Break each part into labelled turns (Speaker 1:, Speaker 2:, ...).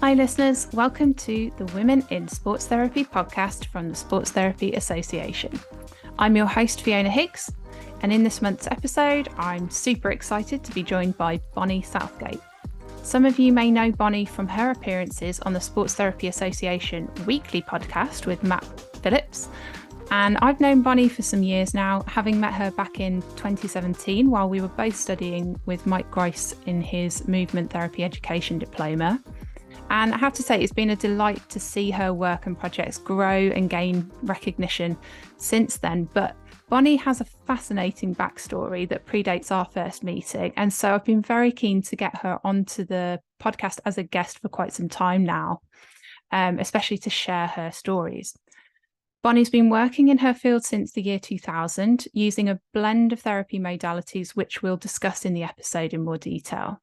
Speaker 1: Hi listeners, welcome to the Women in Sports Therapy podcast from the Sports Therapy Association. I'm your host Fiona Higgs, and in this month's episode I'm super excited to be joined by Bonnie Southgate. Some of you may know Bonnie from her appearances on the Sports Therapy Association weekly podcast with Matt Phillips, and I've known Bonnie for some years now, having met her back in 2017 while we were both studying with Mike Grice in his Movement Therapy Education Diploma. And I have to say, it's been a delight to see her work and projects grow and gain recognition since then. But Bonnie has a fascinating backstory that predates our first meeting. And so I've been very keen to get her onto the podcast as a guest for quite some time now, especially to share her stories. Bonnie's been working in her field since the year 2000, using a blend of therapy modalities, which we'll discuss in the episode in more detail.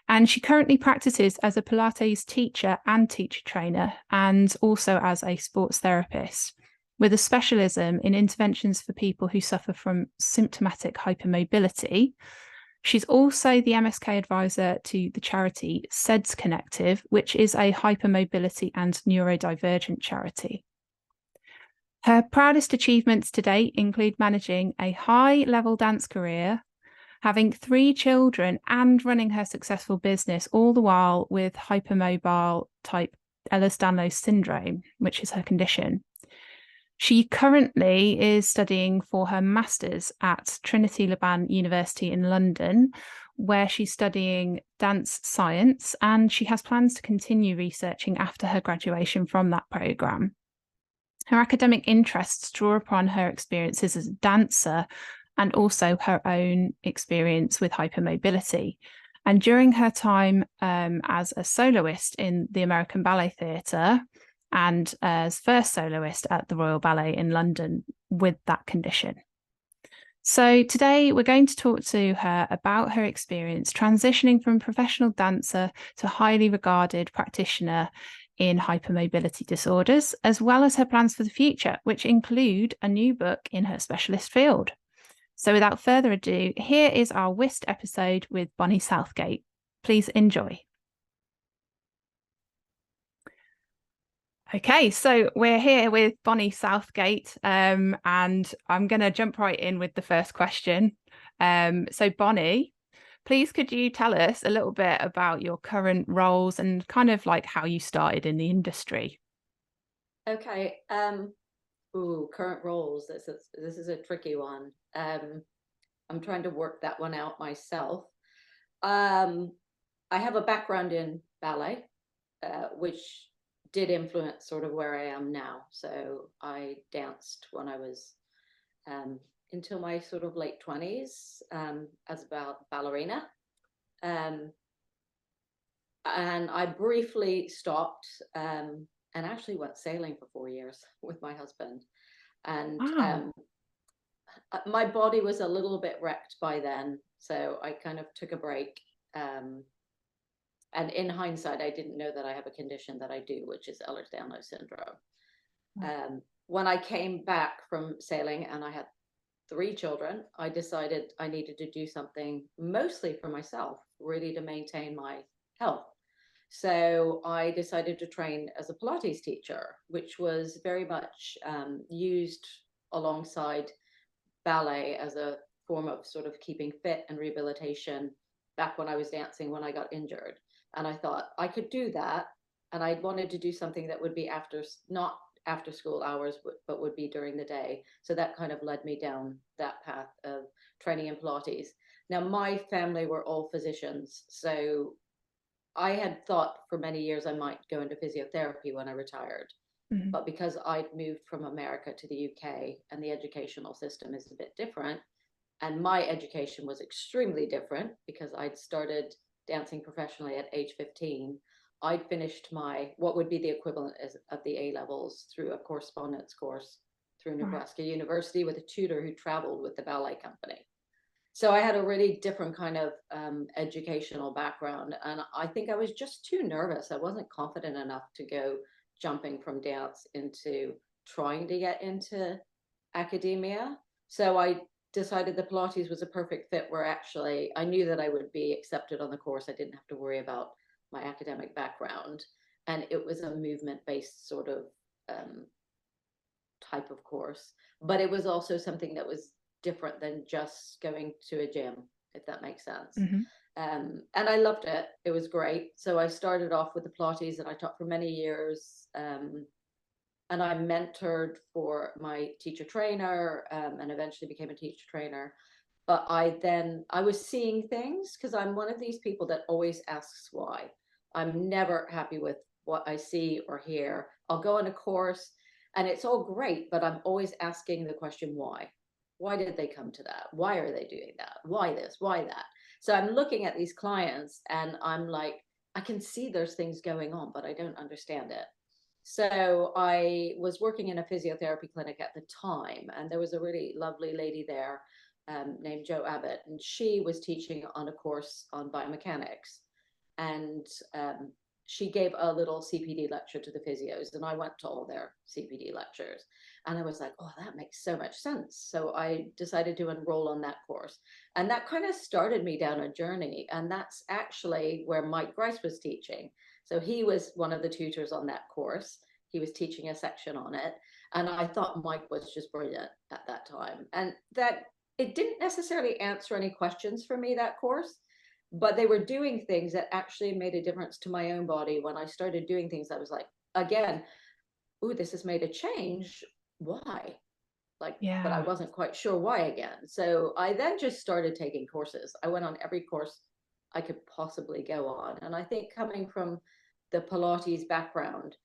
Speaker 1: And she currently practices as a Pilates teacher and teacher trainer, and also as a sports therapist, with a specialism in interventions for people who suffer from symptomatic hypermobility. She's also the MSK advisor to the charity sedsconnective, which is a hypermobility and neurodivergent charity. Her proudest achievements to date include managing a high-level dance career, having 3 children, and running her successful business, all the while with hypermobile type Ehlers-Danlos syndrome, which is her condition. She currently is studying for her master's at Trinity Laban University in London, where she's studying dance science, and she has plans to continue researching after her graduation from that programme. Her academic interests draw upon her experiences as a dancer and also her own experience with hypermobility. And during her time as a soloist in the American Ballet Theatre and as first soloist at the Royal Ballet in London with that condition. So today we're going to talk to her about her experience transitioning from professional dancer to highly regarded practitioner in hypermobility disorders, as well as her plans for the future, which include a new book in her specialist field. So without further ado, here is our WIST episode with Bonnie Southgate. Please enjoy. Okay, so we're here with Bonnie Southgate, and I'm going to jump right in with the first question. So Bonnie, please could you tell us a little bit about your current roles and kind of like how you started in the industry?
Speaker 2: Okay. Current roles. This is a tricky one. I'm trying to work that one out myself. I have a background in ballet, which did influence sort of where I am now. So I danced when I was until my sort of late 20s as a ballerina. And I briefly stopped and actually went sailing for 4 years with my husband. And
Speaker 1: Wow.
Speaker 2: my body was a little bit wrecked by then, so I kind of took a break. And in hindsight, I didn't know that I have a condition that I do, which is Ehlers-Danlos syndrome. When I came back from sailing and I had 3 children, I decided I needed to do something mostly for myself, really to maintain my health. So I decided to train as a Pilates teacher, which was very much used alongside ballet as a form of sort of keeping fit and rehabilitation back when I was dancing when I got injured. And I thought I could do that. And I wanted to do something that would be not after school hours, but would be during the day. So that kind of led me down that path of training in Pilates. Now, my family were all physicians. So I had thought for many years I might go into physiotherapy when I retired.
Speaker 1: Mm-hmm.
Speaker 2: But because I'd moved from America to the UK and the educational system is a bit different, and my education was extremely different because I'd started dancing professionally at age 15. I'd finished my what would be the equivalent of the A levels through a correspondence course through
Speaker 1: Right.
Speaker 2: Nebraska University with a tutor who traveled with the ballet company. So I had a really different kind of educational background, and I think I was just too nervous. I wasn't confident enough to go jumping from dance into trying to get into academia. So I decided the Pilates was a perfect fit where actually I knew that I would be accepted on the course. I didn't have to worry about my academic background. and it was a movement-based sort of type of course, but it was also something that was different than just going to a gym, if that makes sense.
Speaker 1: Mm-hmm.
Speaker 2: And I loved it. It was great. So I started off with the Pilates, and I taught for many years. And I mentored for my teacher trainer, and eventually became a teacher trainer. But I was seeing things, because I'm one of these people that always asks why. I'm never happy with what I see or hear. I'll go on a course and it's all great, but I'm always asking the question, why? Why did they come to that? Why are they doing that? Why this? Why that? So I'm looking at these clients and I'm like, I can see there's things going on, but I don't understand it. So I was working in a physiotherapy clinic at the time, and there was a really lovely lady there, named Jo Abbott, and she was teaching on a course on biomechanics. And she gave a little CPD lecture to the physios, and I went to all their CPD lectures. And I was like, oh, that makes so much sense. So I decided to enroll on that course. And that kind of started me down a journey. And that's actually where Mike Grice was teaching. So he was one of the tutors on that course. He was teaching a section on it. And I thought Mike was just brilliant at that time. And that it didn't necessarily answer any questions for me, that course, but they were doing things that actually made a difference to my own body. When I started doing things, I was like, again, ooh, this has made a change. Why? Like, but I
Speaker 1: Yeah.
Speaker 2: wasn't quite sure why again. So I then just started taking courses. I went on every course I could possibly go on. And I think coming from the Pilates background,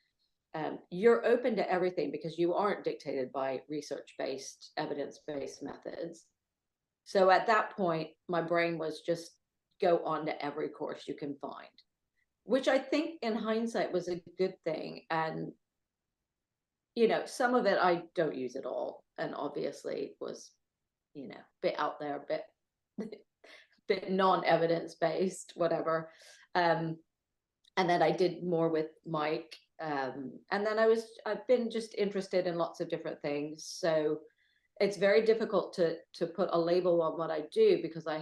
Speaker 2: you're open to everything because you aren't dictated by research-based, evidence-based methods. So at that point, my brain was just go on to every course you can find, which I think in hindsight was a good thing. And, some of it I don't use at all. And obviously was, a bit out there, a bit non-evidence based, whatever. And then I did more with Mike. And then I've been just interested in lots of different things. So it's very difficult to put a label on what I do, because I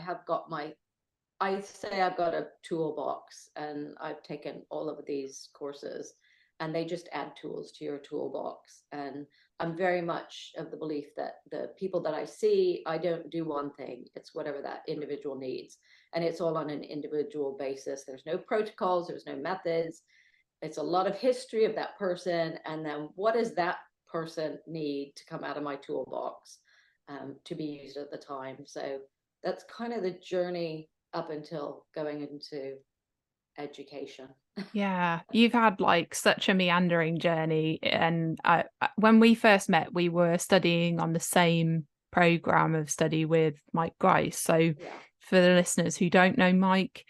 Speaker 2: say I've got a toolbox, and I've taken all of these courses, and they just add tools to your toolbox. And I'm very much of the belief that the people that I see, I don't do one thing. It's whatever that individual needs. And it's all on an individual basis. There's no protocols, there's no methods. It's a lot of history of that person. And then what does that person need to come out of my toolbox, to be used at the time? So that's kind of the journey up until going into education.
Speaker 1: Yeah, you've had like such a meandering journey. And when we first met, we were studying on the same program of study with Mike Grice. So
Speaker 2: Yeah.
Speaker 1: for the listeners who don't know Mike,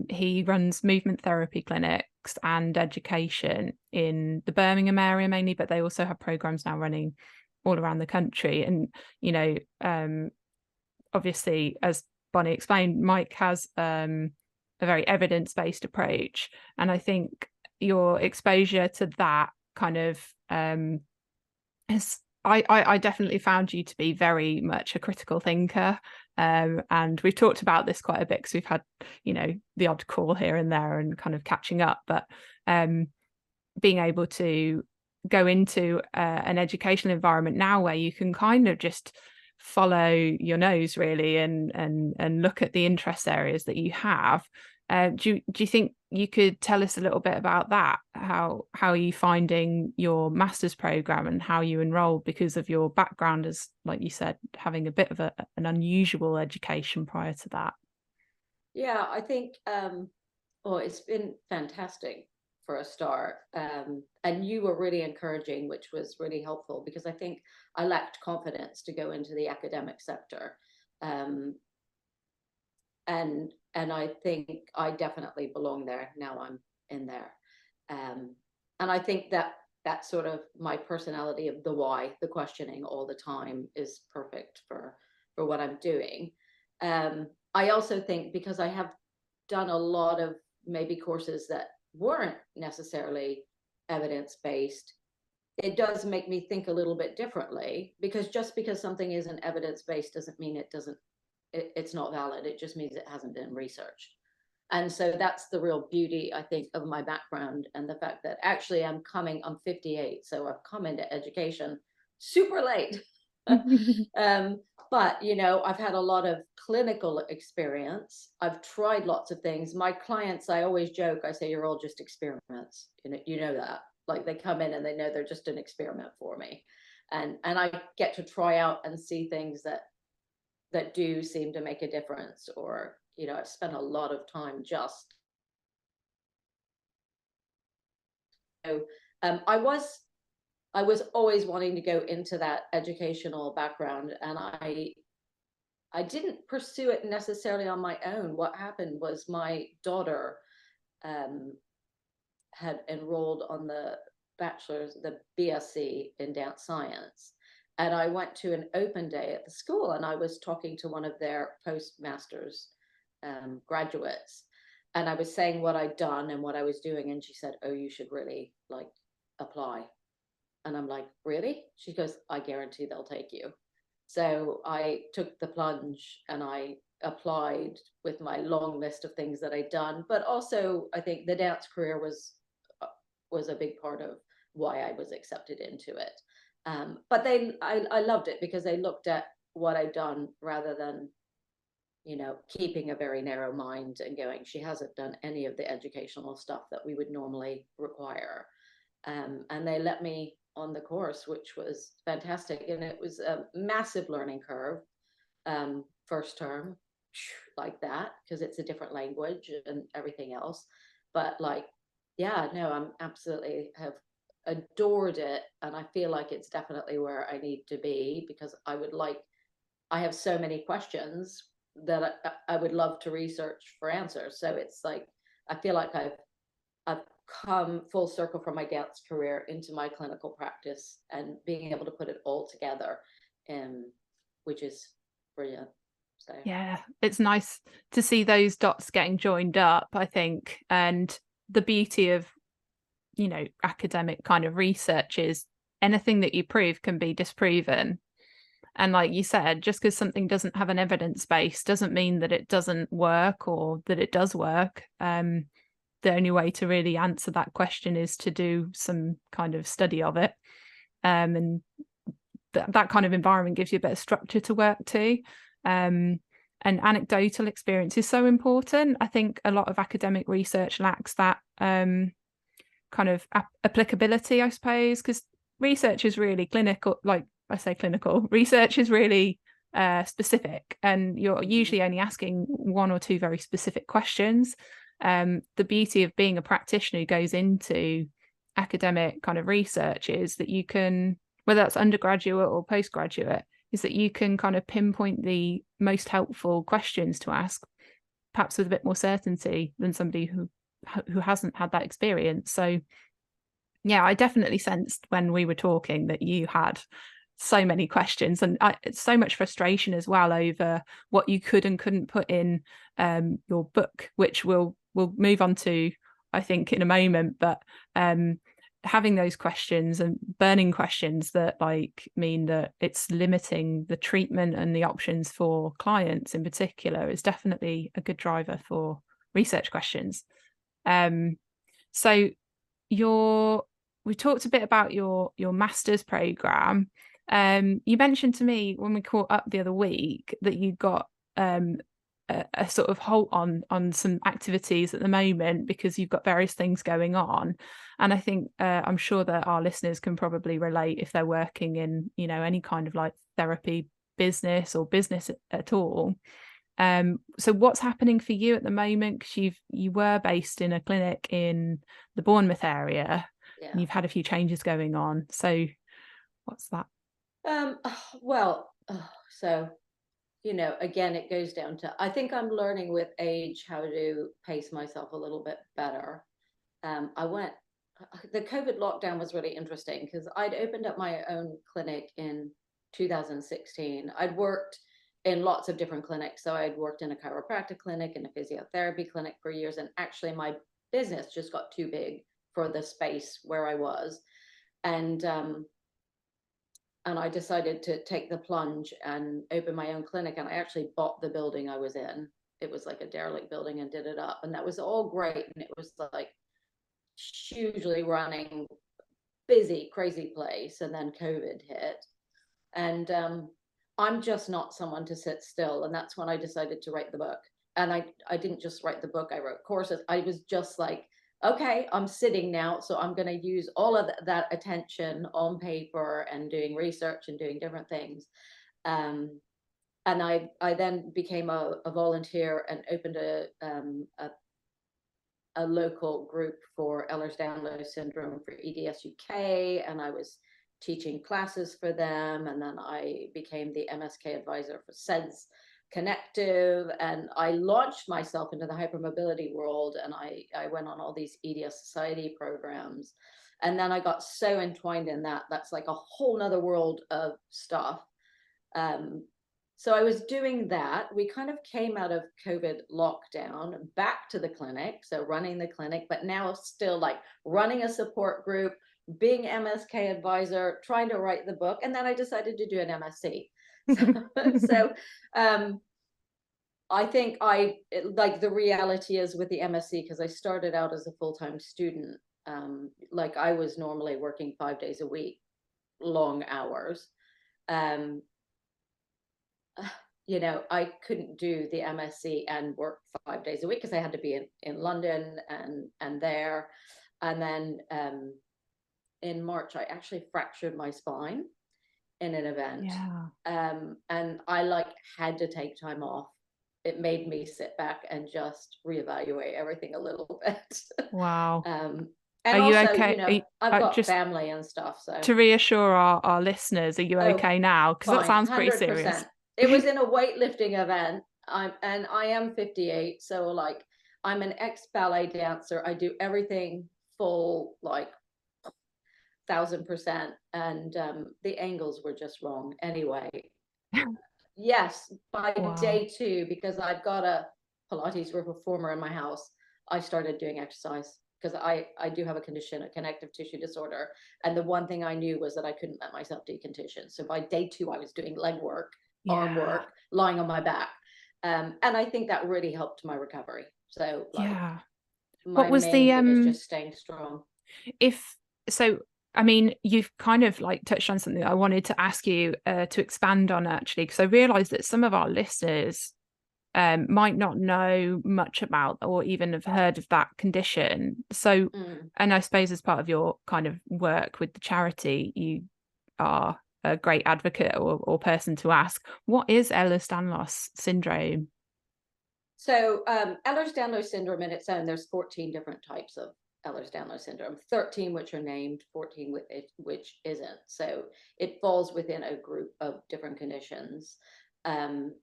Speaker 1: he runs movement therapy clinics and education in the Birmingham area mainly, but they also have programs now running all around the country. And, obviously, as Bonnie explained, Mike has a very evidence-based approach. And I think your exposure to that kind of I definitely found you to be very much a critical thinker. And we've talked about this quite a bit because we've had, the odd call here and there and kind of catching up. But being able to go into an educational environment now where you can kind of just follow your nose really and look at the interest areas that you have. Do you think you could tell us a little bit about that? How are you finding your master's program and how you enrolled, because of your background as, like you said, having a bit of an unusual education prior to that?
Speaker 2: Yeah, I think it's been fantastic for a start. And you were really encouraging, which was really helpful, because I think I lacked confidence to go into the academic sector. And I think I definitely belong there. Now I'm in there. And I think that that's sort of my personality of the why, the questioning all the time, is perfect for what I'm doing. I also think because I have done a lot of maybe courses that weren't necessarily evidence-based, it does make me think a little bit differently, because just because something isn't evidence-based doesn't mean it's not valid. It just means it hasn't been researched. And so that's the real beauty, I think, of my background, and the fact that actually I'm 58, so I've come into education super late. But, I've had a lot of clinical experience. I've tried lots of things. My clients, I always joke, I say, you're all just experiments. You know that. Like, they come in and they know they're just an experiment for me. And I get to try out and see things that do seem to make a difference, or, I've spent a lot of time just. So, I was always wanting to go into that educational background, and I didn't pursue it necessarily on my own. What happened was my daughter um, had enrolled on the BSc in dance science. And I went to an open day at the school, and I was talking to one of their postmasters graduates. And I was saying what I'd done and what I was doing. And she said, "Oh, you should really apply." And I'm like, "Really?" She goes, "I guarantee they'll take you." So I took the plunge and I applied with my long list of things that I'd done. But also, I think the dance career was a big part of why I was accepted into it. But I loved it because they looked at what I'd done rather than, keeping a very narrow mind and going, "She hasn't done any of the educational stuff that we would normally require." And they let me on the course, which was fantastic. And it was a massive learning curve. First term, like that, because it's a different language and everything else. But yeah, no, I'm absolutely have adored it. And I feel like it's definitely where I need to be, because I have so many questions that I would love to research for answers. So it's like, I feel like I've come full circle from my dance career into my clinical practice and being able to put it all together, which is brilliant. So
Speaker 1: Yeah, it's nice to see those dots getting joined up, I think. And the beauty of, academic kind of research is anything that you prove can be disproven. And like you said, just because something doesn't have an evidence base doesn't mean that it doesn't work or that it does work. The only way to really answer that question is to do some kind of study of it. And that kind of environment gives you a bit of structure to work to. And anecdotal experience is so important. I think a lot of academic research lacks that kind of applicability, I suppose, because research is really clinical. Like I say, clinical research is really specific, and you're usually only asking one or two very specific questions. The beauty of being a practitioner who goes into academic kind of research is that you can, whether that's undergraduate or postgraduate, is that you can kind of pinpoint the most helpful questions to ask, perhaps with a bit more certainty than somebody who hasn't had that experience. So yeah, I definitely sensed when we were talking that you had so many questions, and so much frustration as well over what you could and couldn't put in your book, which we'll move on to, I think, in a moment. But having those questions and burning questions that mean that it's limiting the treatment and the options for clients in particular is definitely a good driver for research questions. So we talked a bit about your master's program. You mentioned to me when we caught up the other week that you got a sort of halt on some activities at the moment because you've got various things going on. And I think I'm sure that our listeners can probably relate if they're working in, any kind of therapy business or business at all. So what's happening for you at the moment? Because you were based in a clinic in the Bournemouth area,
Speaker 2: yeah.
Speaker 1: and you've had a few changes going on. So what's that?
Speaker 2: Well, so again, it goes down to, I think I'm learning with age how to pace myself a little bit better. The COVID lockdown was really interesting because I'd opened up my own clinic in 2016. I'd worked in lots of different clinics. So I'd worked in a chiropractic clinic and a physiotherapy clinic for years. And actually my business just got too big for the space where I was. And I decided to take the plunge and open my own clinic. And I actually bought the building I was in. it was like a derelict building and did it up, and that was all great, and it was like hugely running, busy, crazy place. And then COVID hit, and I'm just not someone to sit still, and that's when I decided to write the book. And I didn't just write the book, I wrote courses. I was just like, okay, I'm sitting now, so I'm going to use all of that attention on paper and doing research and doing different things. And I then became a volunteer and opened a local group for Ehlers-Danlos syndrome for EDS UK, and I was teaching classes for them. And then I became the MSK advisor for sedsconnective, and I launched myself into the hypermobility world, and I went on all these EDS society programs. And then I got so entwined in that, that's like a whole nother world of stuff. So I was doing that. We kind of came out of COVID lockdown back to the clinic, so running the clinic, but now still like running a support group, being MSK advisor, trying to write the book. And then I decided to do an MSc. So I think like the reality is with the MSc, because I started out as a full-time student, like I was normally working 5 days a week, long hours. You know, I couldn't do the MSc and work 5 days a week because I had to be in London and there. And then in March, I actually fractured my spine in an event.
Speaker 1: Yeah.
Speaker 2: And I like had to take time off. It made me sit back and just reevaluate everything a little bit.
Speaker 1: Wow.
Speaker 2: And
Speaker 1: Are you
Speaker 2: also,
Speaker 1: okay?
Speaker 2: you know, I've got
Speaker 1: just
Speaker 2: family and stuff. So
Speaker 1: to reassure our listeners, are you okay now? Because that
Speaker 2: fine,
Speaker 1: sounds pretty serious.
Speaker 2: 100%. It was in a weightlifting event. I am 58, so like I'm an ex-ballet dancer. I do everything full, like 1,000%, and the angles were just wrong. Anyway, yes, by
Speaker 1: Wow.
Speaker 2: day 2, because I've got a Pilates reformer in my house, I started doing exercise because I do have a condition, a connective tissue disorder. And the one thing I knew was that I couldn't let myself decondition. So by day 2, I was doing leg work, arm
Speaker 1: Yeah.
Speaker 2: work, lying on my back. And I think that really helped my recovery. So like
Speaker 1: Yeah. What
Speaker 2: my
Speaker 1: was the
Speaker 2: main thing is just staying strong.
Speaker 1: if so I mean, you've kind of like touched on something I wanted to ask you to expand on, actually, because I realized that some of our listeners might not know much about or even have heard of that condition. So, and I suppose as part of your kind of work with the charity, you are a great advocate or person to ask. What is Ehlers-Danlos syndrome?
Speaker 2: So Ehlers-Danlos syndrome in its own, there's 14 different types of Ehlers-Danlos syndrome, 13 which are named, 14 which isn't. So it falls within a group of different conditions. And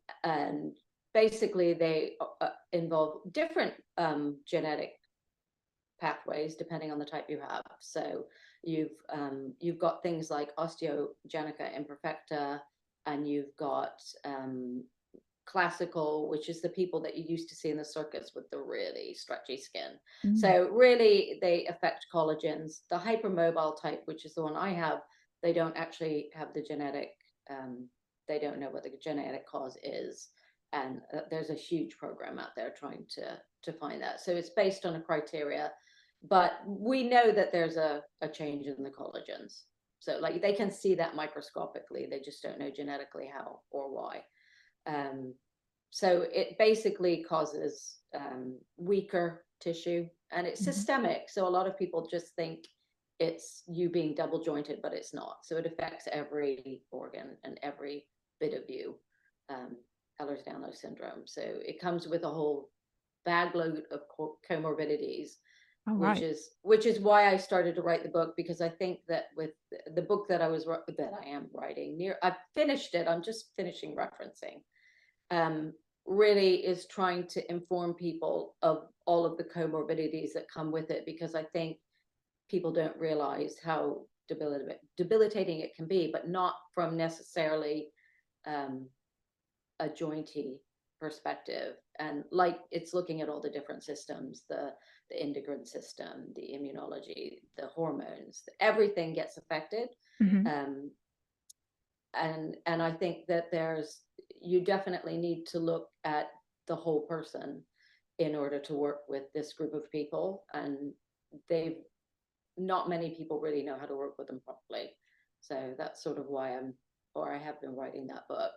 Speaker 2: basically they involve different genetic pathways depending on the type you have. So you've got things like osteogenesis imperfecta, and you've got classical, which is the people that you used to see in the circus with the really stretchy skin. So really they affect collagens. The hypermobile type, which is the one I have, they don't actually have the genetic, they don't know what the genetic cause is. And there's a huge program out there trying to find that. So it's based on a criteria, but we know that there's a change in the collagens. So like they can see that microscopically, they just don't know genetically how or why. So it basically causes weaker tissue, and it's systemic. So a lot of people just think it's you being double jointed, but it's not. So it affects every organ and every bit of you, Ehlers-Danlos syndrome. So it comes with a whole bag load of comorbidities, which is why I started to write the book, because I think that with the book that I am writing, I've finished it, I'm just finishing referencing, really is trying to inform people of all of the comorbidities that come with it, because I think people don't realize how debilitating it can be, but not from necessarily a jointy perspective. And like it's looking at all the different systems, the endocrine system, the immunology, the hormones, everything gets affected. And I think that you definitely need to look at the whole person in order to work with this group of people. And not many people really know how to work with them properly. So that's sort of why I have been writing that book.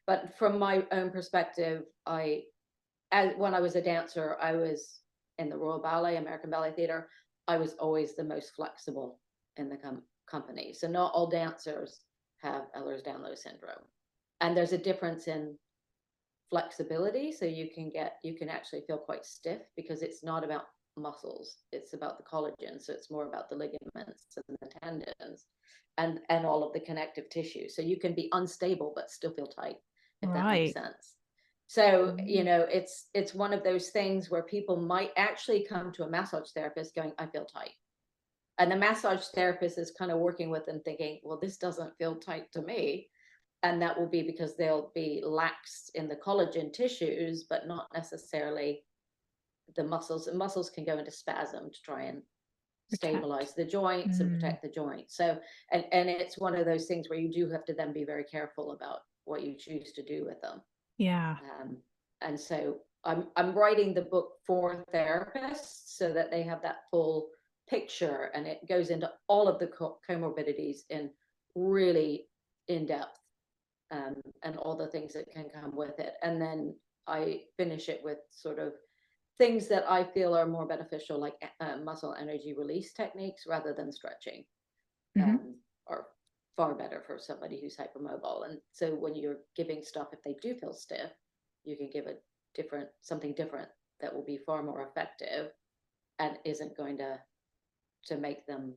Speaker 2: But from my own perspective, when I was a dancer, I was in the Royal Ballet, American Ballet Theatre. I was always the most flexible in the company. So not all dancers have Ehlers-Danlos syndrome. And there's a difference in flexibility. So you can actually feel quite stiff because it's not about muscles, it's about the collagen. So it's more about the ligaments and the tendons and all of the connective tissue. So you can be unstable but still feel tight, if that makes sense. So, it's one of those things where people might actually come to a massage therapist going, I feel tight. And the massage therapist is kind of working with them thinking, well, this doesn't feel tight to me. And that will be because they'll be lax in the collagen tissues, but not necessarily the muscles. And muscles can go into spasm to try and stabilize the joints and protect the joints. So, and it's one of those things where you do have to then be very careful about what you choose to do with them.
Speaker 1: Yeah.
Speaker 2: And so I'm writing the book for therapists so that they have that full picture, and it goes into all of the comorbidities in really in depth, and all the things that can come with it. And then I finish it with sort of things that I feel are more beneficial, like muscle energy release techniques rather than stretching, are far better for somebody who's hypermobile. And so when you're giving stuff, if they do feel stiff, you can give something different that will be far more effective and isn't going to make them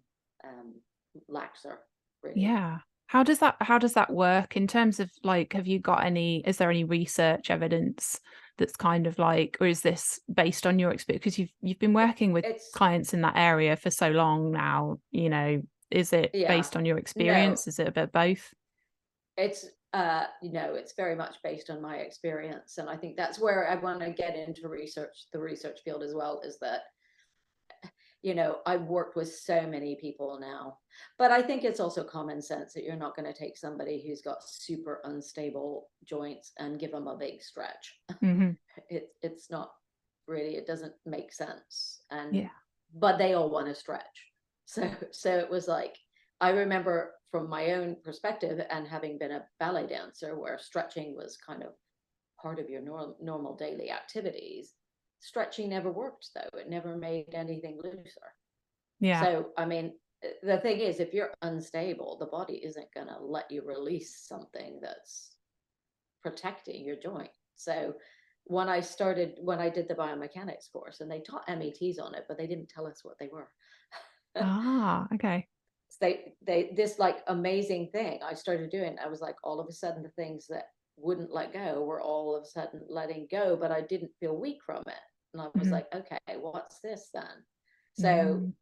Speaker 2: laxer, really.
Speaker 1: Yeah. How does that work in terms of, like, is there any research evidence that's kind of like, or is this based on your experience? Because you've been working with clients in that area for so long now, is it based on your experience?
Speaker 2: No.
Speaker 1: Is it a bit both?
Speaker 2: It's it's very much based on my experience. And I think that's where I want to get into the research field as well, is that I've worked with so many people now, but I think it's also common sense that you're not going to take somebody who's got super unstable joints and give them a big stretch. It's not really, it doesn't make sense. But they all want to stretch. So it was like, I remember from my own perspective, and having been a ballet dancer where stretching was kind of part of your normal daily activities, stretching never worked, though. It never made anything looser. So, I mean, the thing is, if you're unstable, the body isn't going to let you release something that's protecting your joint. So when I did the biomechanics course, and they taught METs on it, but they didn't tell us what they were.
Speaker 1: Okay.
Speaker 2: This like amazing thing I started doing, I was like, all of a sudden the things that wouldn't let go were all of a sudden letting go, but I didn't feel weak from it. And I was like, okay, what's this then? So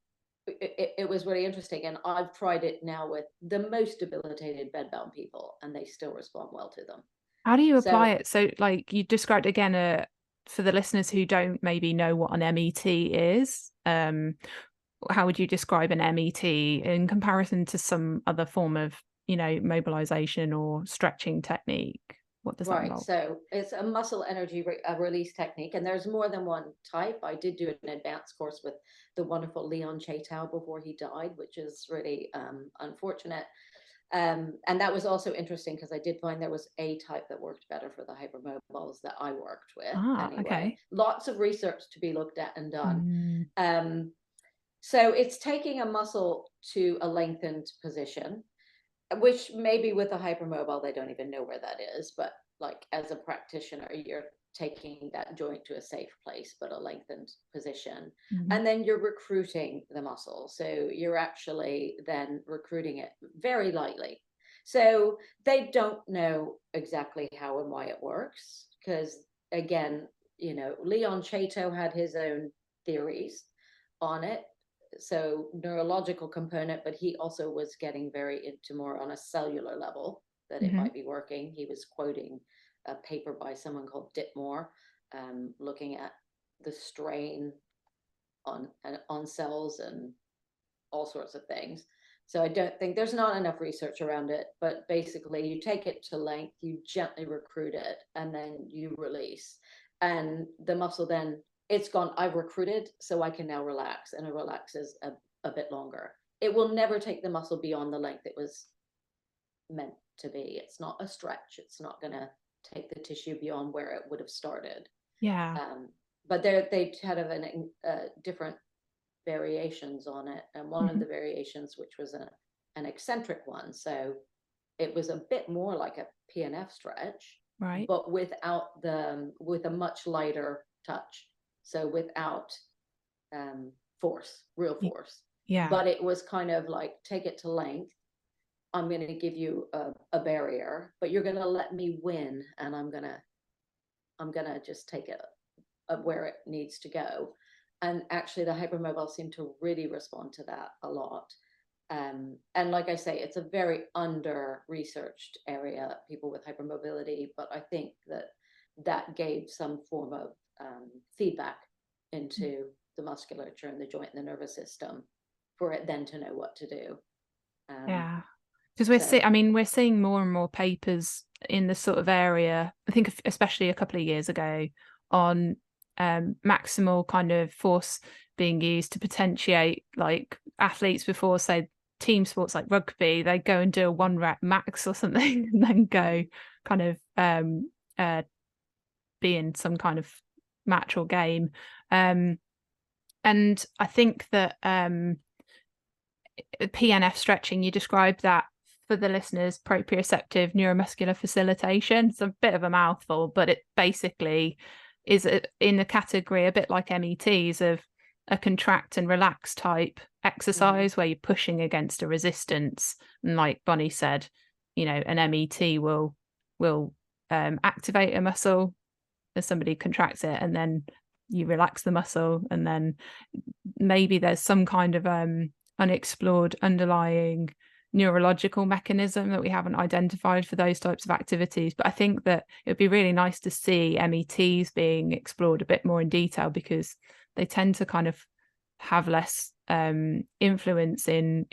Speaker 2: it was really interesting. And I've tried it now with the most debilitated bedbound people, and they still respond well to them.
Speaker 1: How do you apply it? So, like, you described again, for the listeners who don't maybe know what an MET is, how would you describe an MET in comparison to some other form of, mobilization or stretching technique? What does that involve?
Speaker 2: So it's a muscle energy release technique, and there's more than one type. I did do an advanced course with the wonderful Leon Chaitow before he died, which is really unfortunate. And that was also interesting because I did find there was a type that worked better for the hypermobiles that I worked with.
Speaker 1: Okay.
Speaker 2: Lots of research to be looked at and done. So it's taking a muscle to a lengthened position, which maybe with a hypermobile, they don't even know where that is. But like as a practitioner, you're taking that joint to a safe place, but a lengthened position. And then you're recruiting the muscle. So you're actually then recruiting it very lightly. So they don't know exactly how and why it works. Because again, Leon Chaitow had his own theories on it. So neurological component, but he also was getting very into more on a cellular level that it might be working. He was quoting a paper by someone called Ditmore, looking at the strain on cells and all sorts of things. So I don't think there's not enough research around it, but basically you take it to length, you gently recruit it, and then you release. and the muscle then, it's gone, I've recruited, so I can now relax, and it relaxes a bit longer. It will never take the muscle beyond the length it was meant to be. It's not a stretch. It's not going to take the tissue beyond where it would have started.
Speaker 1: Yeah.
Speaker 2: But they had different variations on it, and one of the variations, which was an eccentric one, so it was a bit more like a PNF stretch,
Speaker 1: Right.
Speaker 2: but with a much lighter touch, so without real force.
Speaker 1: Yeah.
Speaker 2: But it was kind of like, take it to length, I'm going to give you a barrier, but you're going to let me win, and I'm going to just take it where it needs to go. And actually the hypermobile seemed to really respond to that a lot. And like I say, it's a very under-researched area, people with hypermobility, but I think that gave some form of feedback into the musculature and the joint and the nervous system for it then to know what to do.
Speaker 1: Yeah. Because we're seeing more and more papers in this sort of area. I think especially a couple of years ago on maximal kind of force being used to potentiate, like athletes before, say, team sports like rugby, they go and do a 1 rep max or something and then go kind of be in some kind of match or game. And I think that PNF stretching, you described that for the listeners, proprioceptive neuromuscular facilitation. It's a bit of a mouthful, but it basically is in a category a bit like METs of a contract and relax type exercise where you're pushing against a resistance. And like Bonnie said, an MET will activate a muscle as somebody contracts it, and then you relax the muscle, and then maybe there's some kind of unexplored underlying neurological mechanism that we haven't identified for those types of activities. But I think that it would be really nice to see METs being explored a bit more in detail, because they tend to kind of have less influence in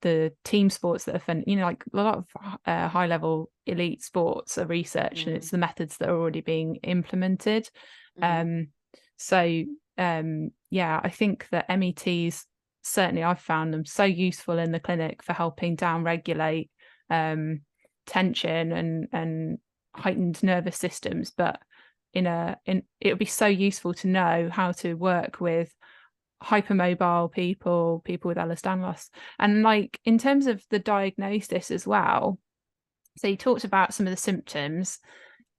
Speaker 1: the team sports that are fun. Like a lot of high level elite sports are research, and it's the methods that are already being implemented. I think that METs, certainly I've found them so useful in the clinic for helping down-regulate tension and heightened nervous systems. But it would be so useful to know how to work with hypermobile people with Ehlers-Danlos. And like in terms of the diagnosis as well, so you talked about some of the symptoms.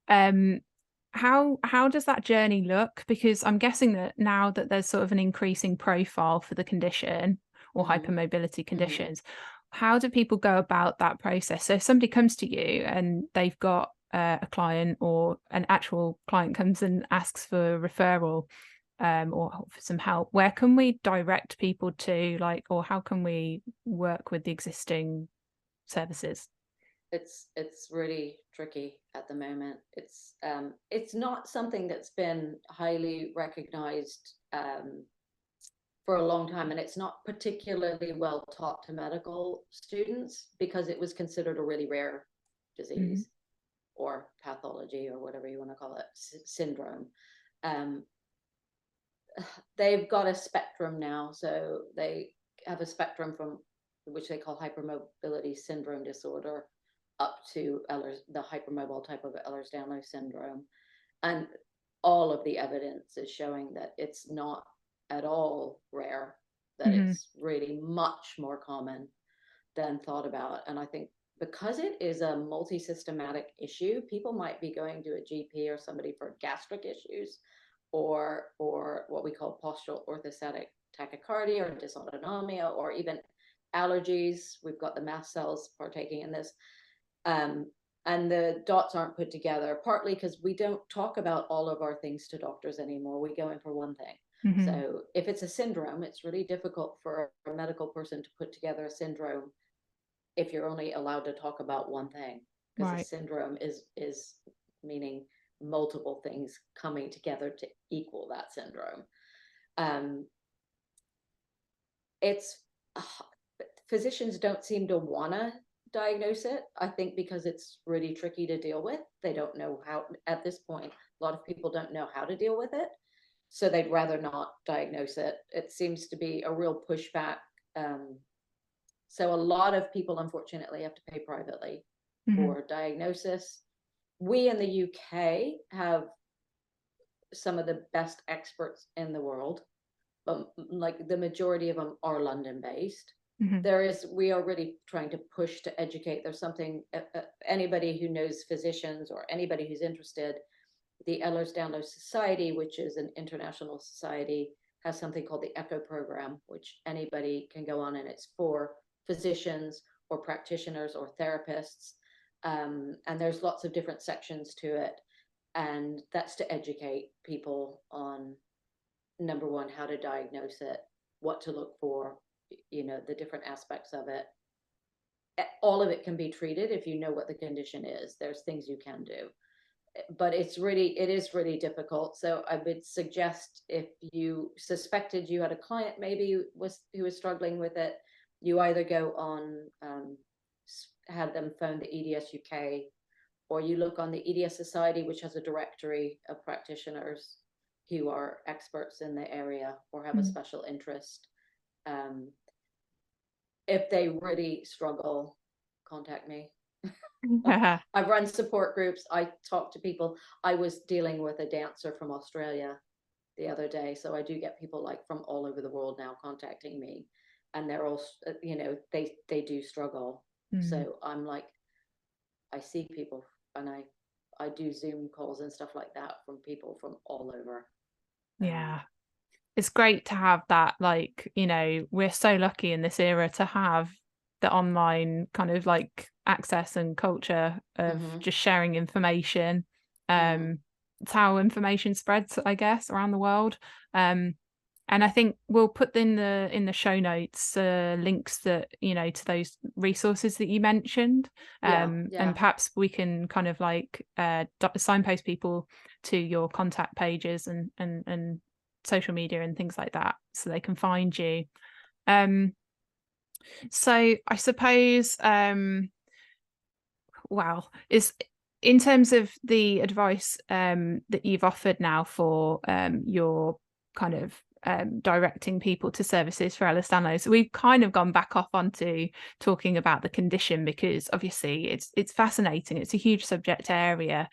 Speaker 1: How does that journey look? Because I'm guessing that now that there's sort of an increasing profile for the condition or hypermobility conditions, how do people go about that process? So if somebody comes to you and they've got a client, or an actual client comes and asks for a referral or for some help, where can we direct people to, or how can we work with the existing services?
Speaker 2: It's really tricky at the moment. It's not something that's been highly recognized for a long time, and it's not particularly well taught to medical students because it was considered a really rare disease or pathology, or whatever you want to call it, syndrome. They've got a spectrum now, so they have a spectrum from which they call hypermobility syndrome disorder up to the hypermobile type of Ehlers-Danlos syndrome. And all of the evidence is showing that it's not at all rare, that it's really much more common than thought about. And I think because it is a multi-systematic issue, people might be going to a GP or somebody for gastric issues, or what we call postural orthostatic tachycardia or dysautonomia, or even allergies. We've got the mast cells partaking in this. And the dots aren't put together, partly because we don't talk about all of our things to doctors anymore. We go in for one thing. So if it's a syndrome, it's really difficult for a medical person to put together a syndrome if you're only allowed to talk about one thing, because a syndrome is meaning multiple things coming together to equal that syndrome. Physicians don't seem to want to diagnose it, I think, because it's really tricky to deal with. They don't know how, at this point, A lot of people don't know how to deal with it, so they'd rather not diagnose it. It seems to be a real pushback. So a lot of people, unfortunately, have to pay privately for diagnosis. We in the UK have some of the best experts in the world, but like the majority of them are London based. We are really trying to push to educate. There's something, anybody who knows physicians or anybody who's interested, the Ehlers-Danlos Society, which is an international society, has something called the ECHO program, which anybody can go on, and it's for physicians or practitioners or therapists. And there's lots of different sections to it. And that's to educate people on, number one, how to diagnose it, what to look for, the different aspects of it. All of it can be treated if you know what the condition is. There's things you can do, but it is really difficult. So I would suggest, if you suspected you had a client maybe who was struggling with it, you either go on, have them phone the EDS UK, or you look on the EDS Society, which has a directory of practitioners who are experts in the area or have a special interest. If they really struggle, contact me. I've run support groups. I talk to people. I was dealing with a dancer from Australia the other day, so I do get people like from all over the world now contacting me, and they're all, they do struggle. So I'm like, I see people, and I do Zoom calls and stuff like that from people from all over.
Speaker 1: Yeah. It's great to have that, like, we're so lucky in this era to have the online kind of like access and culture of just sharing information. It's how information spreads, I guess, around the world. And I think we'll put in the show notes links that, to those resources that you mentioned. And perhaps we can kind of like signpost people to your contact pages and social media and things like that, so they can find you. So I suppose, is in terms of the advice that you've offered now for your kind of directing people to services for Ehlers-Danlos, we've kind of gone back off onto talking about the condition, because obviously it's fascinating. It's a huge subject area.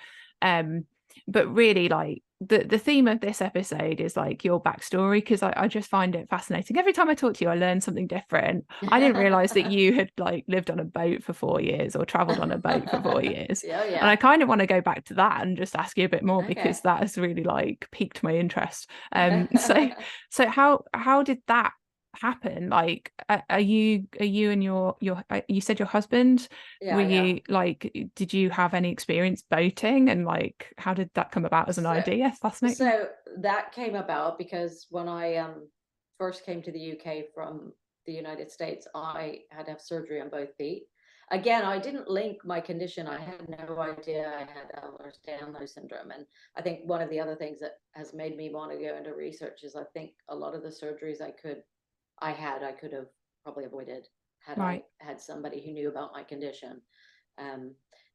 Speaker 1: But really, like, the theme of this episode is like your backstory, because I just find it fascinating. Every time I talk to you, I learn something different. I didn't realize that you had like lived on a boat for 4 years or traveled on a boat for 4 years. And I kind of want to go back to that and just ask you a bit more, because that has really like piqued my interest. So how did that happen? Like, are you and your you said your husband, you like, did you have any experience boating, and like how did that come about as an idea? Fascinating.
Speaker 2: So that came about because when I first came to the UK from the United States, I had to have surgery on both feet. Again, I didn't link my condition. I had no idea I had Ehlers-Danlos syndrome. And I think one of the other things that has made me want to go into research is I think a lot of the surgeries I could have probably avoided had I had somebody who knew about my condition.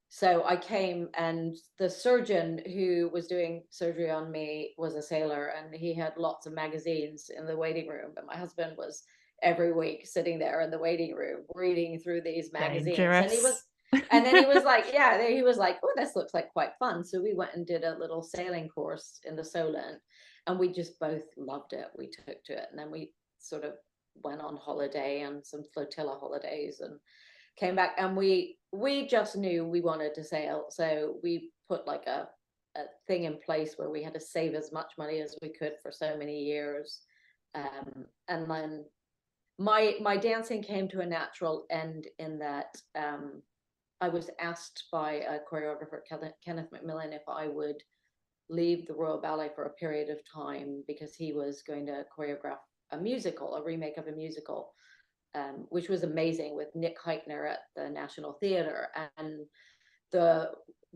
Speaker 2: So I came, and the surgeon who was doing surgery on me was a sailor, and he had lots of magazines in the waiting room. And my husband was every week sitting there in the waiting room reading through these magazines.
Speaker 1: Dangerous.
Speaker 2: And then he was like, he was like, oh, this looks like quite fun. So we went and did a little sailing course in the Solent, and we just both loved it. We took to it, and then we sort of went on holiday and some flotilla holidays and came back, and we just knew we wanted to sail. So we put like a thing in place where we had to save as much money as we could for so many years. And then my dancing came to a natural end in that I was asked by a choreographer, Kenneth Macmillan, if I would leave the Royal Ballet for a period of time, because he was going to choreograph a musical, a remake of a musical, which was amazing, with Nick Heitner at the National Theatre. And the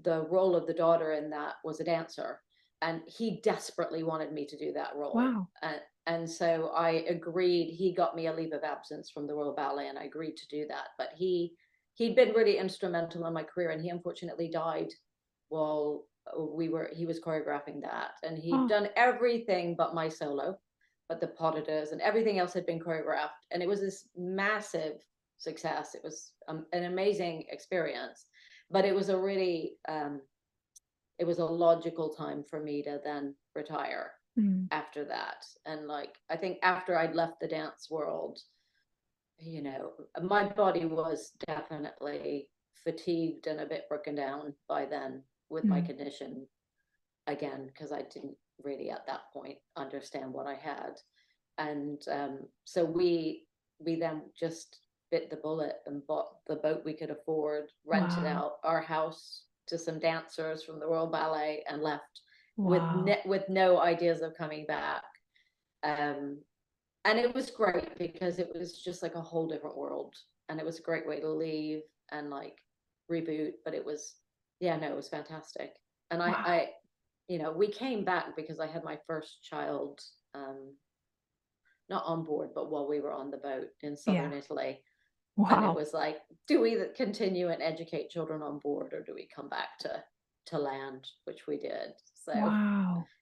Speaker 2: role of the daughter in that was a dancer, and he desperately wanted me to do that role.
Speaker 1: Wow.
Speaker 2: And so I agreed. He got me a leave of absence from the Royal Ballet, and I agreed to do that. But he'd been really instrumental in my career, and he unfortunately died while he was choreographing that, and he'd done everything but my solo, but the pas de deux and everything else had been choreographed, and it was this massive success. It was an amazing experience, but it was a really it was a logical time for me to then retire after that. And like, I think after I'd left the dance world, you know, my body was definitely fatigued and a bit broken down by then with my condition again, because I didn't really at that point understand what I had. And so we then just bit the bullet and bought the boat we could afford, rented out our house to some dancers from the Royal Ballet, and left with no ideas of coming back. And it was great because it was just like a whole different world, and it was a great way to leave and like reboot. But it was, yeah, no, it was fantastic. And I you know, we came back because I had my first child, not on board, but while we were on the boat in southern Italy. And it was like, do we continue and educate children on board, or do we come back to land, which we did. So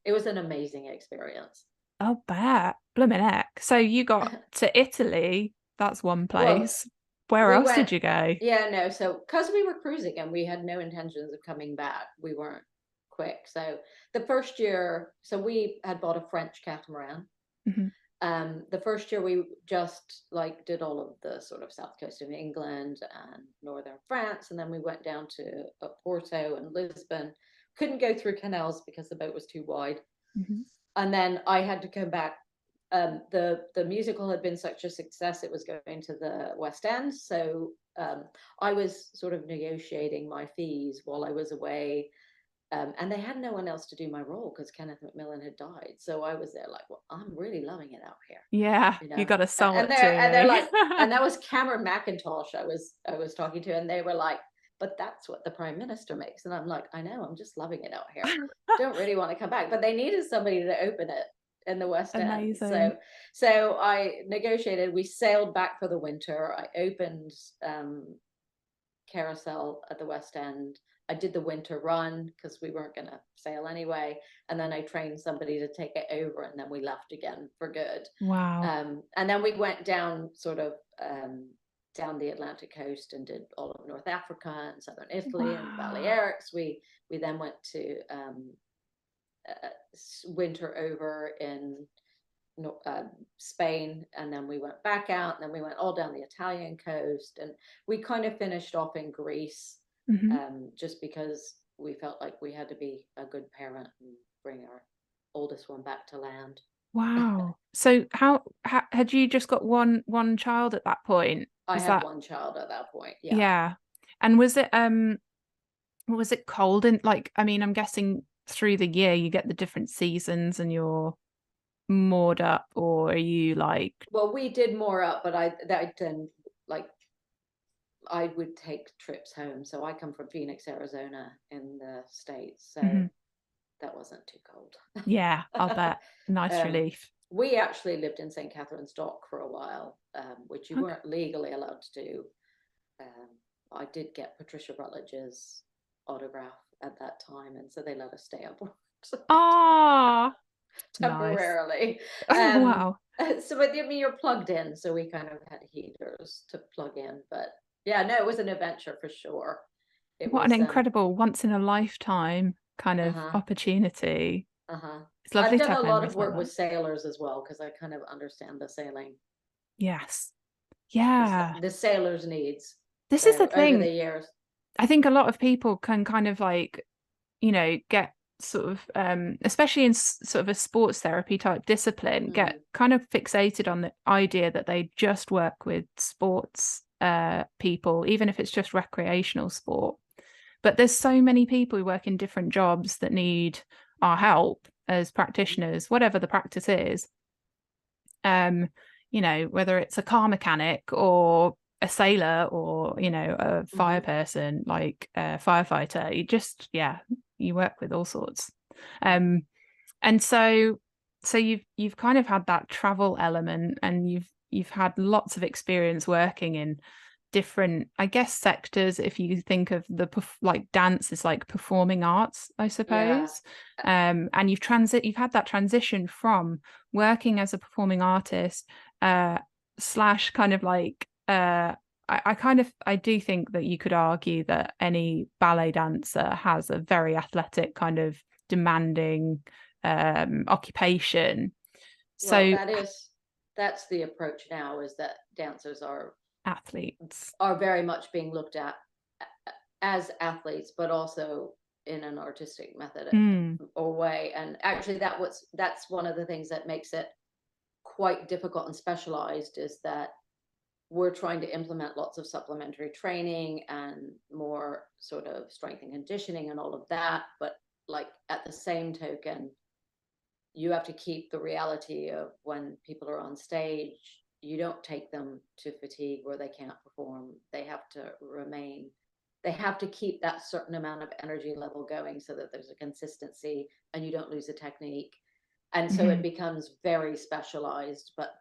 Speaker 2: it was an amazing experience.
Speaker 1: Oh, bet. Blimmin' heck. So you got to Italy, that's one place. Well, where else did you go?
Speaker 2: Yeah, no, so because we were cruising and we had no intentions of coming back, we weren't quick. So the first year, so we had bought a French catamaran. The first year we just like did all of the sort of south coast of England and northern France, and then we went down to Porto and Lisbon. Couldn't go through canals because the boat was too wide. And then I had to come back. The musical had been such a success, it was going to the West End. So I was sort of negotiating my fees while I was away. And they had no one else to do my role because Kenneth Macmillan had died. So I was there like, well, I'm really loving it out here.
Speaker 1: Yeah, you got to sell it to
Speaker 2: and
Speaker 1: me.
Speaker 2: they're like, and that was Cameron McIntosh I was talking to, and they were like, but that's what the Prime Minister makes. And I'm like, I know, I'm just loving it out here. Don't really want to come back. But they needed somebody to open it in the West End. So I negotiated. We sailed back for the winter. I opened Carousel at the West End. I did the winter run because we weren't going to sail anyway. And then I trained somebody to take it over, and then we left again for good. And then we went down sort of down the Atlantic coast and did all of North Africa and southern Italy and Balearics. We then went to winter over in Spain, and then we went back out, and then we went all down the Italian coast, and we kind of finished off in Greece, just because we felt like we had to be a good parent and bring our oldest one back to land.
Speaker 1: Wow. So how had you just got one child at that point?
Speaker 2: I had one child at that point.
Speaker 1: Yeah. And was it cold? And like, I mean, I'm guessing through the year you get the different seasons and you're moored up, or are you like?
Speaker 2: Well, we did moor up, but I like I would take trips home. So I come from Phoenix, Arizona in the States. So that wasn't too cold.
Speaker 1: Yeah, I'll bet. Nice relief.
Speaker 2: We actually lived in St. Catherine's Dock for a while, which you weren't legally allowed to do. I did get Patricia Rutledge's autograph at that time, and so they let us stay aboard. Temporarily.
Speaker 1: Nice. Wow.
Speaker 2: So, but I mean, you're plugged in, so we kind of had heaters to plug in. But yeah, no, it was an adventure for sure.
Speaker 1: What an incredible once in a lifetime kind of opportunity. It's lovely.
Speaker 2: I've done a lot of work with sailors as well, because I kind of understand the sailing.
Speaker 1: Yes. Yeah.
Speaker 2: The sailors' needs.
Speaker 1: This is the thing.
Speaker 2: Over the years,
Speaker 1: I think a lot of people can kind of like, you know, get sort of, especially in sort of a sports therapy type discipline, get kind of fixated on the idea that they just work with sports people, even if it's just recreational sport. But there's so many people who work in different jobs that need our help as practitioners, whatever the practice is. You know, whether it's a car mechanic or a sailor or, you know, a fire person, like a firefighter, you work with all sorts. And so you've kind of had that travel element, and you've had lots of experience working in different, I guess, sectors. If you think of like dance is like performing arts, I suppose. And you've had that transition from working as a performing artist slash kind of like I do think that you could argue that any ballet dancer has a very athletic kind of demanding occupation.
Speaker 2: Well,
Speaker 1: So
Speaker 2: that's the approach now, is that dancers
Speaker 1: athletes
Speaker 2: are very much being looked at as athletes, but also in an artistic method or way. And actually that's one of the things that makes it quite difficult and specialized, is that we're trying to implement lots of supplementary training and more sort of strength and conditioning and all of that. But like at the same token, you have to keep the reality of when people are on stage, you don't take them to fatigue where they can't perform. They have to keep that certain amount of energy level going so that there's a consistency and you don't lose the technique. And so it becomes very specialized, but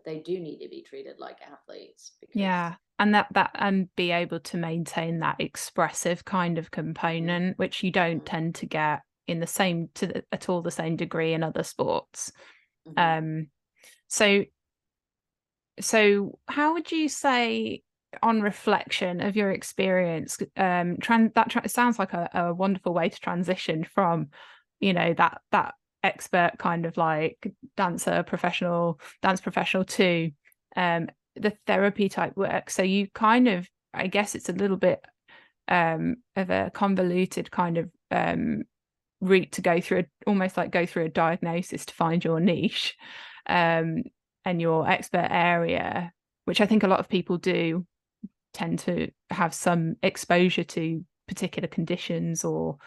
Speaker 2: they do need to be treated like athletes, because
Speaker 1: and that and be able to maintain that expressive kind of component, which you don't tend to get in the same at all the same degree in other sports. So how would you say, on reflection of your experience, it sounds like a wonderful way to transition from that expert kind of like dance professional to the therapy type work. So you kind of, I guess it's a little bit of a convoluted kind of route to go through, almost like go through a diagnosis to find your niche and your expert area, which I think a lot of people do tend to have some exposure to particular conditions or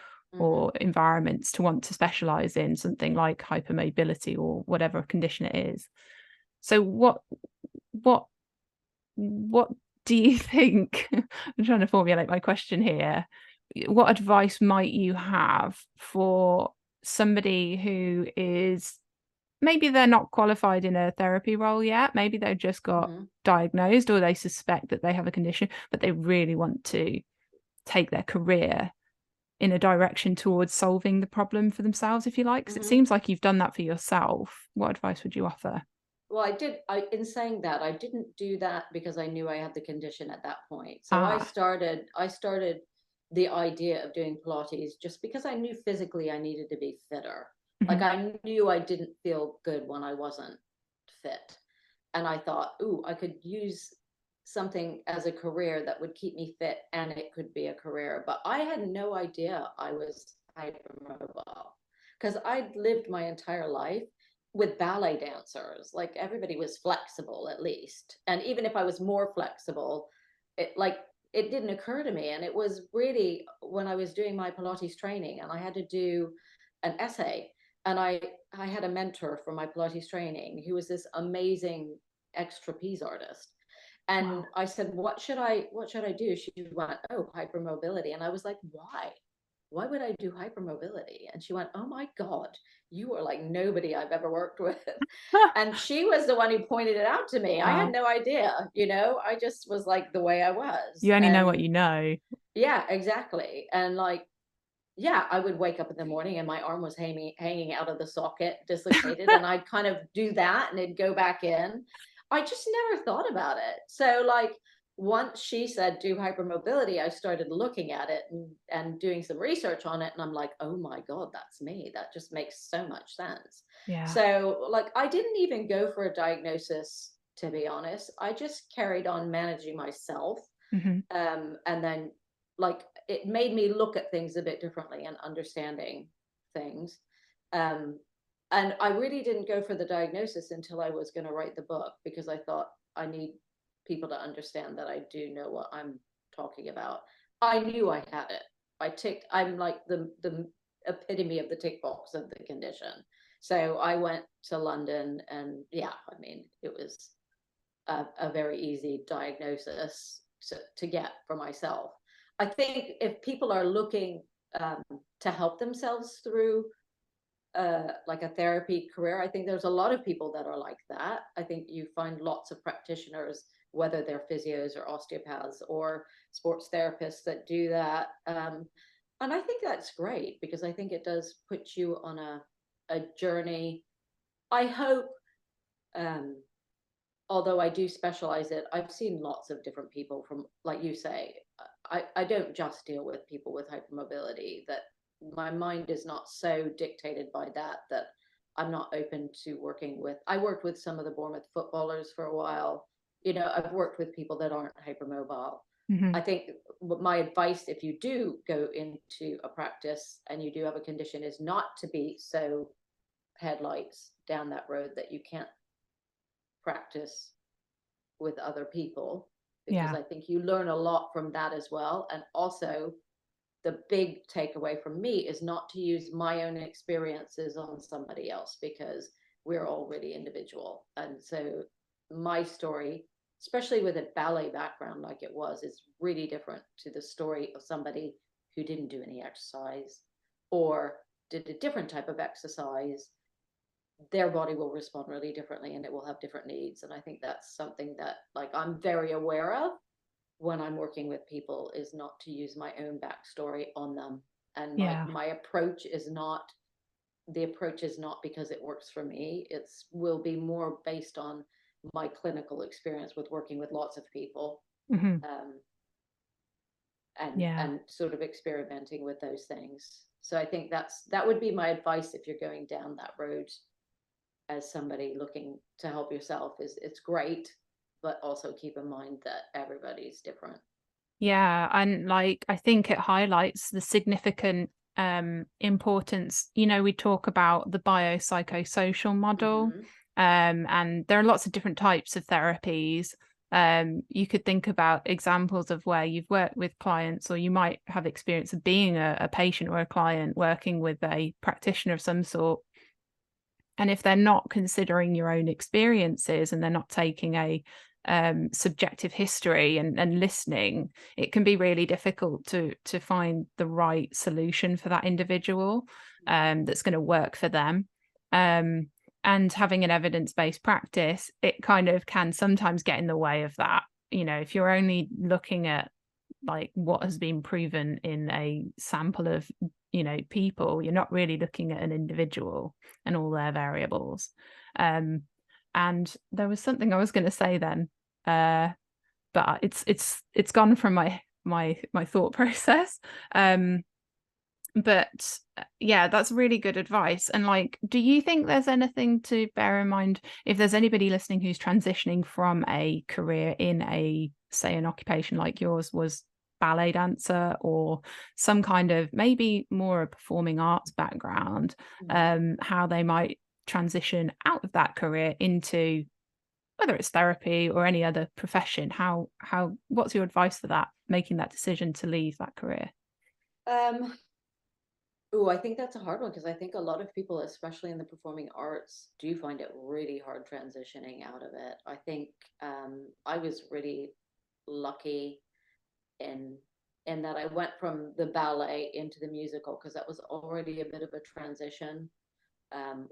Speaker 1: environments to want to specialize in something like hypermobility or whatever condition it is. So what do you think? I'm trying to formulate my question here. What advice might you have for somebody who is, maybe they're not qualified in a therapy role yet, maybe they've just got diagnosed, or they suspect that they have a condition, but they really want to take their career in a direction towards solving the problem for themselves, if you like? Because it seems like you've done that for yourself. What advice would you offer?
Speaker 2: Well, in saying that, I didn't do that because I knew I had the condition at that point. So I started the idea of doing Pilates just because I knew physically I needed to be fitter. Like I knew I didn't feel good when I wasn't fit. And I thought, ooh, I could use something as a career that would keep me fit, and it could be a career. But I had no idea I was hypermobile, because I'd lived my entire life with ballet dancers. Like everybody was flexible at least. And even if I was more flexible, it didn't occur to me. And it was really when I was doing my Pilates training and I had to do an essay, and I had a mentor for my Pilates training who was this amazing ex-trapeze artist. And I said, what should I do? She went, oh, hypermobility. And I was like, why would I do hypermobility? And she went, oh my God, you are like nobody I've ever worked with. And she was the one who pointed it out to me. I had no idea, I just was like the way I was.
Speaker 1: You only know what you know.
Speaker 2: Yeah, exactly. And like, yeah, I would wake up in the morning and my arm was hanging out of the socket, dislocated, and I'd kind of do that and it'd go back in. I just never thought about it. So like once she said do hypermobility, I started looking at it and doing some research on it, and I'm like, oh my God, that's me. That just makes so much sense. So like I didn't even go for a diagnosis, to be honest. I just carried on managing myself. And then like it made me look at things a bit differently and understanding things. And I really didn't go for the diagnosis until I was going to write the book, because I thought I need people to understand that I do know what I'm talking about. I knew I had it. I'm like the epitome of the tick box of the condition. So I went to London, and yeah, I mean, it was a very easy diagnosis to get for myself. I think if people are looking to help themselves through like a therapy career, I think there's a lot of people that are like that. I think you find lots of practitioners whether they're physios or osteopaths or sports therapists that do that. And I think that's great, because I think it does put you on a journey. I hope, although I do specialize it, I've seen lots of different people from, like you say, I don't just deal with people with hypermobility, that my mind is not so dictated by that I'm not open to working with. I worked with some of the Bournemouth footballers for a while. I've worked with people that aren't hypermobile.
Speaker 1: Mm-hmm.
Speaker 2: I think my advice, if you do go into a practice and you do have a condition, is not to be so headlights down that road that you can't practice with other people, because
Speaker 1: Yeah.
Speaker 2: I think you learn a lot from that as well. And also, the big takeaway from me is not to use my own experiences on somebody else, because we're all really individual. And so my story, especially with a ballet background like it was, is really different to the story of somebody who didn't do any exercise or did a different type of exercise. Their body will respond really differently, and it will have different needs. And I think that's something that, like, I'm very aware of when I'm working with people, is not to use my own backstory on them. And
Speaker 1: Yeah.
Speaker 2: my approach is not, the approach is not because it works for me. It's will be more based on my clinical experience with working with lots of people,
Speaker 1: Mm-hmm. Yeah.
Speaker 2: and sort of experimenting with those things. So I think that would be my advice if you're going down that road as somebody looking to help yourself. Is it's great, but also keep in mind that everybody's different.
Speaker 1: Yeah, and like I think it highlights the significant importance. We talk about the biopsychosocial model,
Speaker 2: Mm-hmm.
Speaker 1: and there are lots of different types of therapies. You could think about examples of where you've worked with clients, or you might have experience of being a patient or a client working with a practitioner of some sort. And if they're not considering your own experiences and they're not taking a subjective history and listening, it can be really difficult to find the right solution for that individual that's going to work for them. And having an evidence-based practice, it kind of can sometimes get in the way of that. If you're only looking at like what has been proven in a sample of people, you're not really looking at an individual and all their variables. And there was something I was going to say then, but it's gone from my thought process. But yeah, that's really good advice. And like, do you think there's anything to bear in mind if there's anybody listening who's transitioning from a career in say an occupation like yours was ballet dancer, or some kind of maybe more a performing arts background, how they might transition out of that career into whether it's therapy or any other profession? How what's your advice for that, making that decision to leave that career?
Speaker 2: um Oh, I think that's a hard one, because I think a lot of people, especially in the performing arts, do find it really hard transitioning out of it. I think I was really lucky in that I went from the ballet into the musical, because that was already a bit of a transition.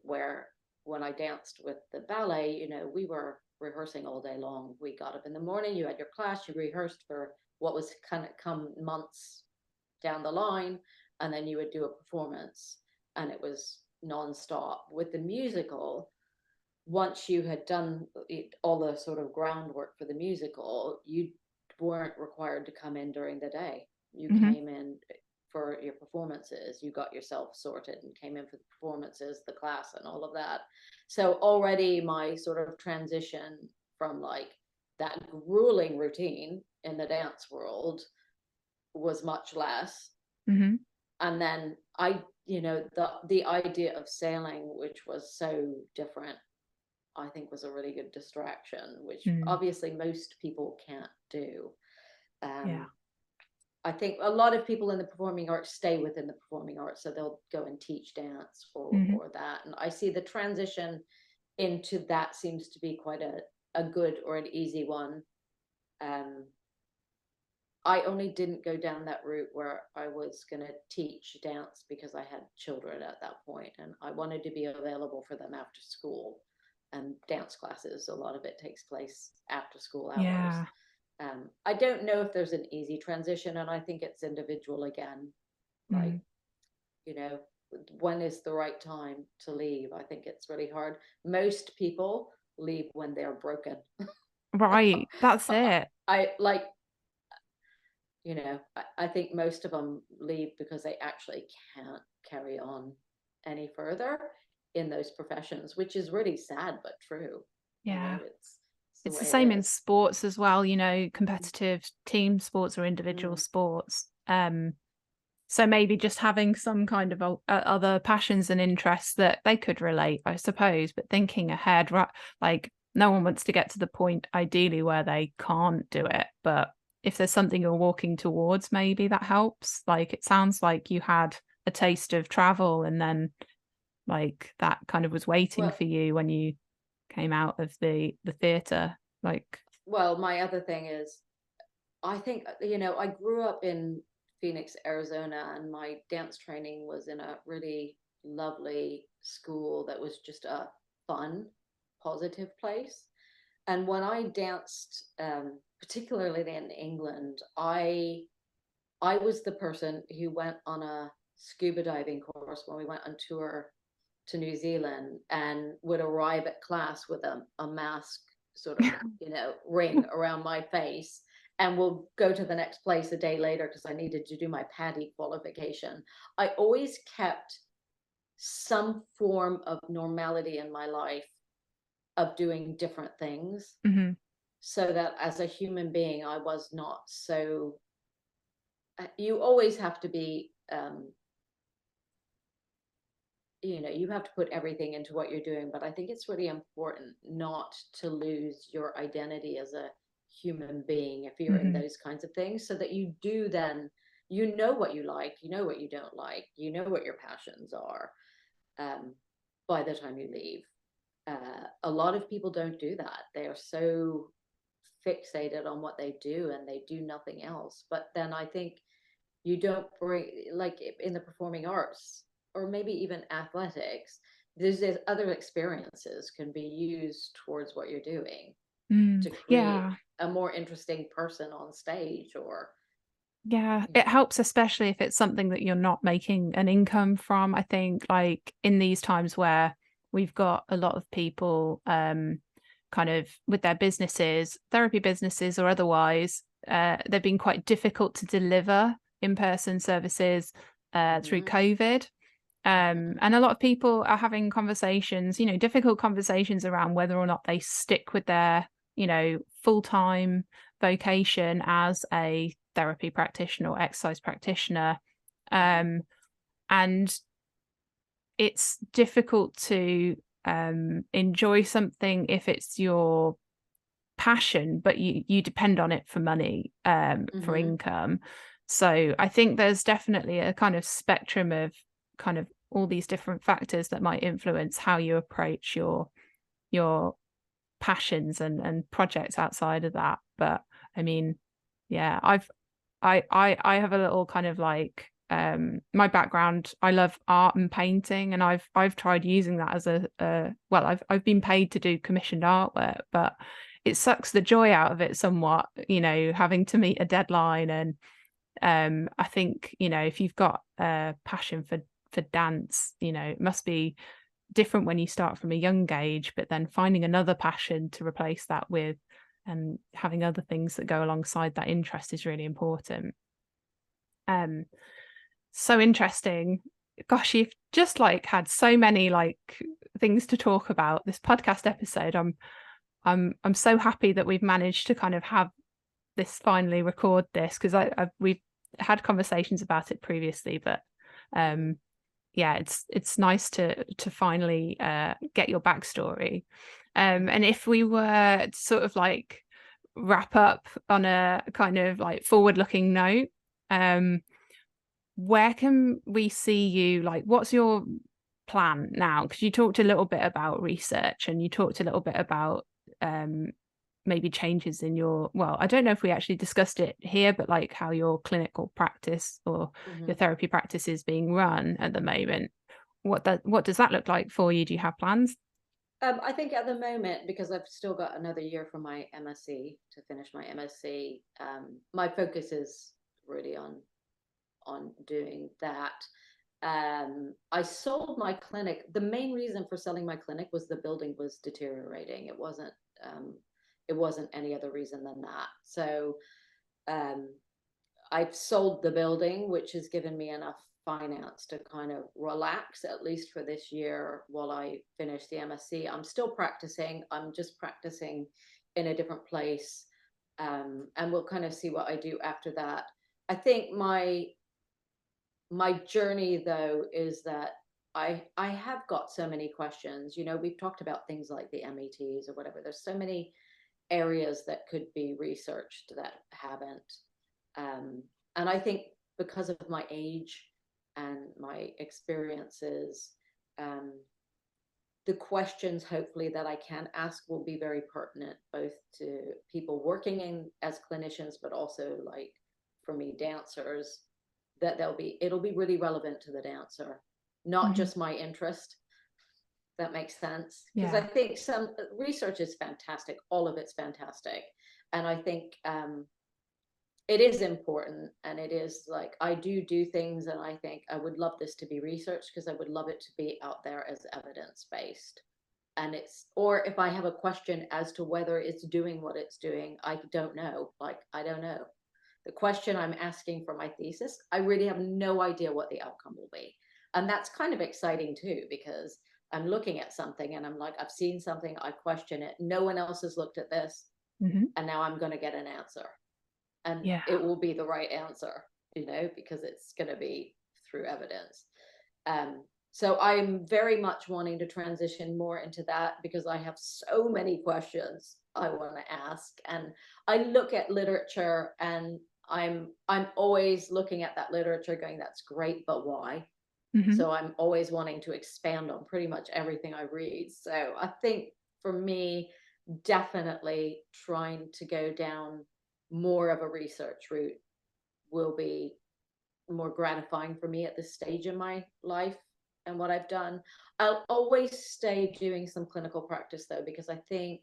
Speaker 2: Where when I danced with the ballet, we were rehearsing all day long. We got up in the morning, you had your class, you rehearsed for what was kind of come months down the line, and then you would do a performance, and it was nonstop. With the musical, once you had done all the sort of groundwork for the musical, you weren't required to come in during the day. You
Speaker 1: Mm-hmm.
Speaker 2: came in for your performances, you got yourself sorted and came in for the performances, the class, and all of that. So already my sort of transition from like that grueling routine in the dance world was much less.
Speaker 1: Mm-hmm.
Speaker 2: And then the idea of sailing, which was so different, I think was a really good distraction, which
Speaker 1: Mm.
Speaker 2: obviously most people can't do.
Speaker 1: Yeah.
Speaker 2: I think a lot of people in the performing arts stay within the performing arts, so they'll go and teach dance
Speaker 1: Mm-hmm.
Speaker 2: or that. And I see the transition into that seems to be quite a good or an easy one. I only didn't go down that route where I was going to teach dance, because I had children at that point and I wanted to be available for them after school. and dance classes. A lot of it takes place after school hours.
Speaker 1: Yeah.
Speaker 2: I don't know if there's an easy transition, and I think it's individual again. Like, you know, when is the right time to leave? I think it's really hard. Most people leave when they're broken.
Speaker 1: Right. That's it.
Speaker 2: I like, you know, I think most of them leave because they actually can't carry on any further in those professions, which is really sad but true.
Speaker 1: Yeah.
Speaker 2: You know, it's
Speaker 1: the
Speaker 2: way
Speaker 1: same
Speaker 2: it
Speaker 1: in
Speaker 2: is.
Speaker 1: sports as well, you know, competitive team sports or individual sports. So maybe just having some kind of other passions and interests that they could relate, I suppose, but thinking ahead, right? Like, no one wants to get to the point ideally where they can't do it, but if there's something you're walking towards, maybe that helps. Like, it sounds like you had a taste of travel and then like that kind of was waiting
Speaker 2: Well,
Speaker 1: for you when you came out of the theatre. Like,
Speaker 2: well, my other thing is, I think, you know, I grew up in Phoenix, Arizona, and my dance training was in a really lovely school that was just a fun, positive place. And when I danced, particularly in England, I was the person who went on a scuba diving course when we went on tour to New Zealand, and would arrive at class with a mask sort of, you know, ring around my face, and will go to the next place a day later because I needed to do my PADI qualification. I always kept some form of normality in my life of doing different things,
Speaker 1: mm-hmm.
Speaker 2: so that as a human being, I was not so. You always have to be, you know, you have to put everything into what you're doing, but I think it's really important not to lose your identity as a human being if you're in those kinds of things, so that you do then, you know what you like, you know what you don't like, you know what your passions are, by the time you leave. A lot of people don't do that. They are so fixated on what they do and they do nothing else. But then I think you don't bring, like in the performing arts or maybe even athletics, there's other experiences can be used towards what you're doing to create
Speaker 1: Yeah.
Speaker 2: a more interesting person on stage, or
Speaker 1: Yeah, it helps, especially if it's something that you're not making an income from. I think, like, in these times where we've got a lot of people kind of with their businesses, therapy businesses or otherwise, they've been quite difficult to deliver in-person services through COVID. And a lot of people are having conversations, you know, difficult conversations around whether or not they stick with their, you know, full-time vocation as a therapy practitioner or exercise practitioner. And it's difficult to enjoy something if it's your passion, but you depend on it for money, for income. So I think there's definitely a kind of spectrum of kind of all these different factors that might influence how you approach your passions and projects outside of that. But I mean, yeah, I have a little kind of like my background, I love art and painting, and I've tried using that as a well, I've been paid to do commissioned artwork, but it sucks the joy out of it somewhat, you know, having to meet a deadline. And I think, you know, if you've got a passion for dance, you know, it must be different when you start from a young age, but then finding another passion to replace that with and having other things that go alongside that interest is really important. So interesting. Gosh, you've just like had so many like things to talk about this podcast episode. I'm so happy that we've managed to kind of have this finally record this, because we've had conversations about it previously, but yeah, it's nice to finally get your backstory. And if we were to sort of like wrap up on a kind of like forward-looking note, where can we see you? Like, what's your plan now? Because you talked a little bit about research and you talked a little bit about maybe changes in your, well, I don't know if we actually discussed it here, but like how your clinical practice or your therapy practice is being run at the moment. What does that look like for you? Do you have plans?
Speaker 2: I think at the moment, because I've still got another year for my MSc to finish my MSc, my focus is really on doing that. I sold my clinic. The main reason for selling my clinic was the building was deteriorating. It wasn't any other reason than that. So I've sold the building, which has given me enough finance to kind of relax, at least for this year while I finish the MSc. I'm still practicing. I'm just practicing in a different place. And we'll kind of see what I do after that. I think my journey though is that I have got so many questions. You know, we've talked about things like the METs or whatever. There's so many areas that could be researched that haven't. And I think because of my age and my experiences, the questions hopefully that I can ask will be very pertinent both to people working in as clinicians, but also like for me dancers, that it'll be really relevant to the dancer, not just my interest. That makes sense, because I think some research is fantastic, all of it's fantastic, and I think it is important, and it is like I do things, and I think I would love this to be researched because I would love it to be out there as evidence based. And it's, or if I have a question as to whether it's doing what it's doing, I don't know. Like, I don't know. The question I'm asking for my thesis, I really have no idea what the outcome will be. And that's kind of exciting too, because I'm looking at something and I'm like, I've seen something, I question it. No one else has looked at this. And now I'm going to get an answer. And it will be the right answer, you know, because it's going to be through evidence. So I'm very much wanting to transition more into that because I have so many questions I want to ask. And I look at literature and I'm always looking at that literature going, that's great, but why? So I'm always wanting to expand on pretty much everything I read. So I think for me, definitely trying to go down more of a research route will be more gratifying for me at this stage in my life and what I've done. I'll always stay doing some clinical practice though, because I think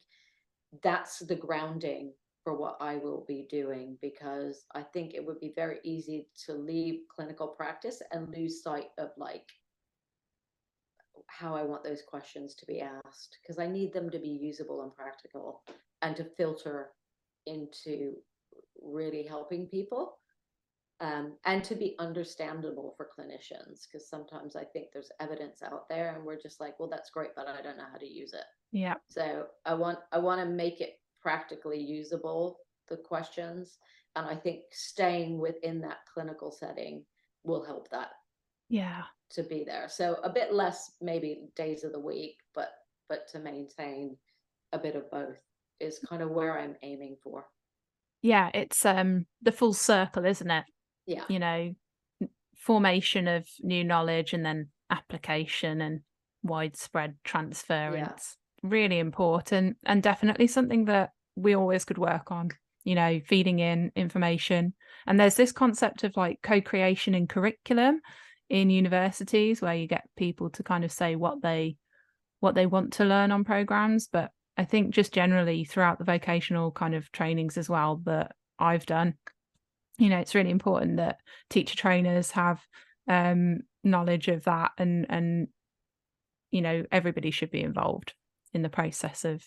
Speaker 2: that's the grounding for what I will be doing, because I think it would be very easy to leave clinical practice and lose sight of like how I want those questions to be asked, because I need them to be usable and practical and to filter into really helping people, and to be understandable for clinicians, because sometimes I think there's evidence out there and we're just like, well, that's great, but I don't know how to use it.
Speaker 1: Yeah.
Speaker 2: So I want to make it practically usable, the questions, and I think staying within that clinical setting will help that.
Speaker 1: Yeah.
Speaker 2: To be there. So a bit less maybe days of the week, but to maintain a bit of both is kind of where I'm aiming for.
Speaker 1: Yeah, it's the full circle, isn't it?
Speaker 2: Yeah.
Speaker 1: You know, formation of new knowledge and then application and widespread transfer.
Speaker 2: Yeah.
Speaker 1: And it's really important and definitely something that we always could work on, you know, feeding in information. And there's this concept of like co-creation in curriculum in universities where you get people to kind of say what they want to learn on programs. But I think just generally throughout the vocational kind of trainings as well that I've done, you know, it's really important that teacher trainers have knowledge of that, and you know, everybody should be involved in the process of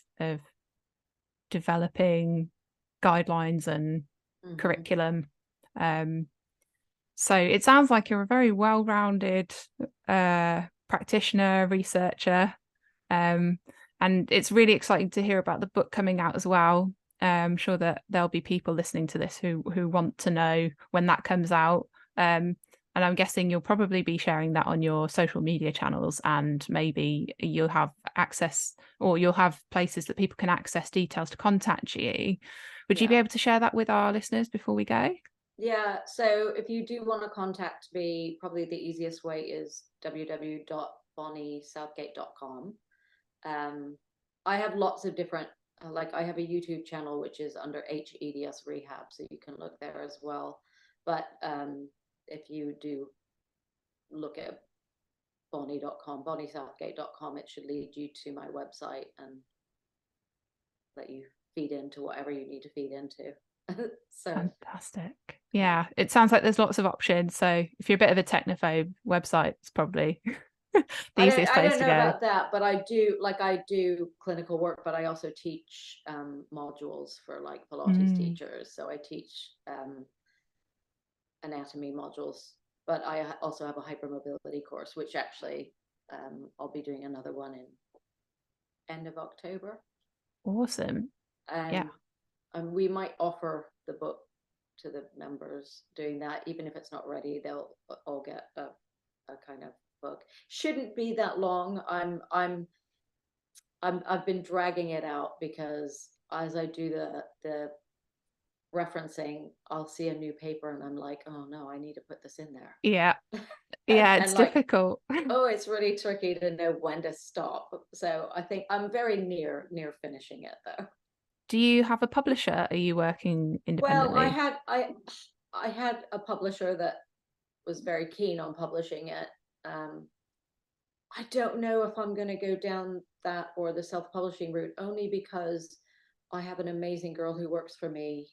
Speaker 1: developing guidelines and curriculum. So it sounds like you're a very well-rounded practitioner, researcher, and it's really exciting to hear about the book coming out as well. I'm sure that there'll be people listening to this who want to know when that comes out. And I'm guessing you'll probably be sharing that on your social media channels, and maybe you'll have access, or you'll have places that people can access details to contact you. Would you be able to share that with our listeners before we go?
Speaker 2: Yeah, so if you do want to contact me, probably the easiest way is www.bonniesouthgate.com. I have lots of different, like I have a YouTube channel which is under HEDS Rehab, so you can look there as well. But if you do look at bonniesouthgate.com, it should lead you to my website and let you feed into whatever you need to feed into. So
Speaker 1: fantastic. Yeah, it sounds like there's lots of options. So if you're a bit of a technophobe, website's probably the easiest
Speaker 2: I
Speaker 1: place
Speaker 2: don't
Speaker 1: to
Speaker 2: know
Speaker 1: go.
Speaker 2: about that, but I do clinical work, but I also teach modules for like Pilates teachers. So I teach anatomy modules, but I also have a hypermobility course, which actually I'll be doing another one in end of October.
Speaker 1: Awesome. Yeah.
Speaker 2: And we might offer the book to the members doing that, even if it's not ready, they'll all get a kind of book. Shouldn't be that long. I've been dragging it out because as I do the referencing, I'll see a new paper and I'm like, oh no, I need to put this in there.
Speaker 1: Yeah. Yeah, it's
Speaker 2: and like,
Speaker 1: difficult.
Speaker 2: oh, it's really tricky to know when to stop. So I think I'm very near finishing it though.
Speaker 1: Do you have a publisher? Are you working independently?
Speaker 2: Well, I had a publisher that was very keen on publishing it. I don't know if I'm going to go down that or the self-publishing route, only because I have an amazing girl who works for me,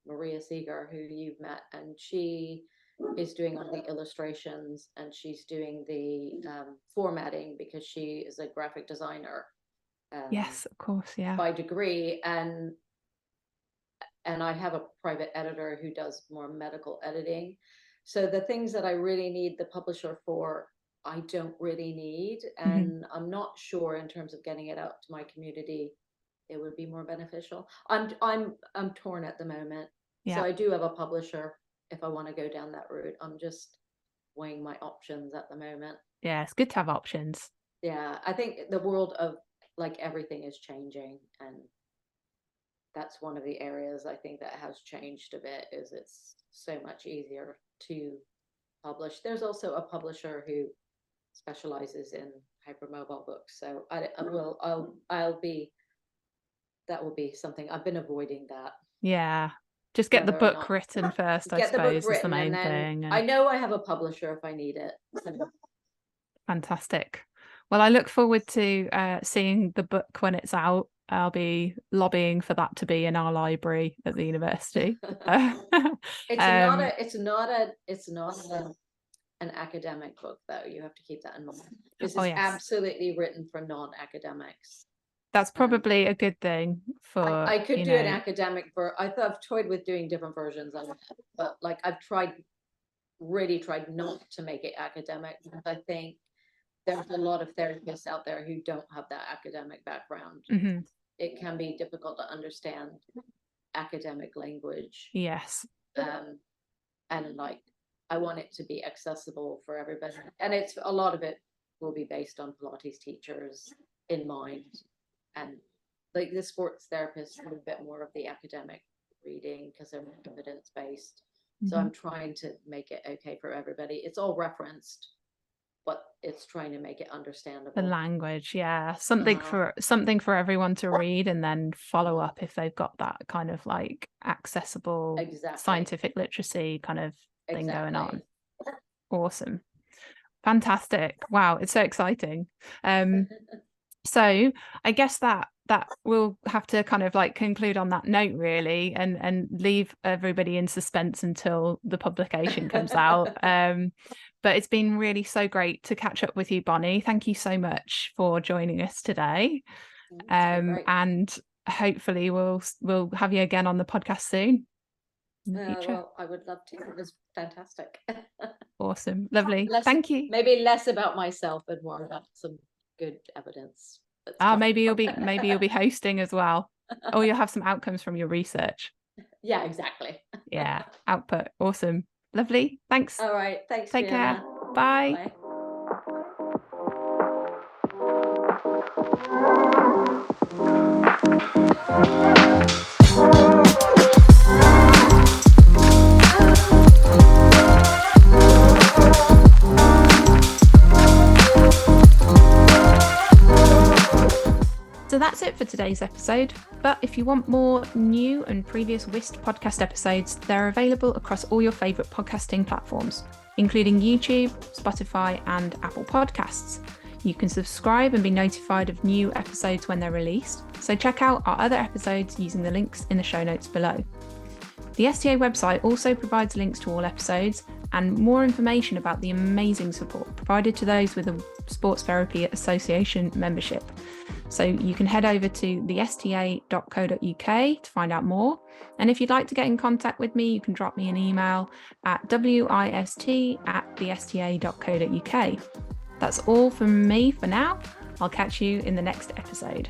Speaker 2: Maria Seeger, who you've met, and she is doing all the illustrations and she's doing the formatting because she is a graphic designer.
Speaker 1: Yes, of course, yeah.
Speaker 2: By degree, and I have a private editor who does more medical editing. So the things that I really need the publisher for, I don't really need. And I'm not sure in terms of getting it out to my community, it would be more beneficial. I'm torn at the moment. Yeah. So I do have a publisher if I want to go down that route. I'm just weighing my options at the moment.
Speaker 1: Yeah, it's good to have options.
Speaker 2: Yeah, I think the world of like everything is changing, and that's one of the areas I think that has changed a bit, is it's so much easier to publish. There's also a publisher who specializes in hypermobile books. So that will be something. I've been avoiding that.
Speaker 1: Yeah. Just get the book written first, I suppose, is the main thing.
Speaker 2: I know I have a publisher if I need it.
Speaker 1: Fantastic. Well, I look forward to seeing the book when it's out. I'll be lobbying for that to be in our library at the university.
Speaker 2: It's not an academic book, though. You have to keep that in mind. This is absolutely written for non-academics.
Speaker 1: That's probably a good thing for.
Speaker 2: I could do an academic I've toyed with doing different versions of it, but like I've really tried not to make it academic, because I think there's a lot of therapists out there who don't have that academic background. It can be difficult to understand academic language.
Speaker 1: Yes.
Speaker 2: And like, I want it to be accessible for everybody. And a lot of it will be based on Pilates teachers in mind. And like the sports therapists have a bit more of the academic reading because they're evidence-based. So I'm trying to make it okay for everybody. It's all referenced, but it's trying to make it understandable.
Speaker 1: The language, yeah. Something for everyone to read and then follow up if they've got that kind of like accessible scientific literacy kind of thing going on. Awesome. Fantastic. Wow, it's so exciting. So I guess that we'll have to kind of like conclude on that note, really, and leave everybody in suspense until the publication comes out. But it's been really so great to catch up with you, Bonnie. Thank you so much for joining us today. And hopefully we'll have you again on the podcast soon in the future.
Speaker 2: Well, I would love to. It was fantastic.
Speaker 1: Awesome. Lovely. Thank you.
Speaker 2: Maybe less about myself and more about some good evidence.
Speaker 1: Maybe you'll be hosting as well, or you'll have some outcomes from your research.
Speaker 2: Yeah, exactly.
Speaker 1: Yeah, output. Awesome. Lovely. Thanks.
Speaker 2: All right. Thanks.
Speaker 1: Take
Speaker 2: Fiona.
Speaker 1: care. Bye.
Speaker 2: Bye.
Speaker 1: So that's it for today's episode. But if you want more new and previous WIST podcast episodes, they're available across all your favourite podcasting platforms. including YouTube, Spotify, and Apple Podcasts. You can subscribe and be notified of new episodes when they're released, so check out our other episodes using the links in the show notes below. The STA website also provides links to all episodes and more information about the amazing support provided to those with a Sports Therapy Association membership. So you can head over to thesta.co.uk to find out more. And if you'd like to get in contact with me, you can drop me an email at wist@thesta.co.uk. That's all from me for now. I'll catch you in the next episode.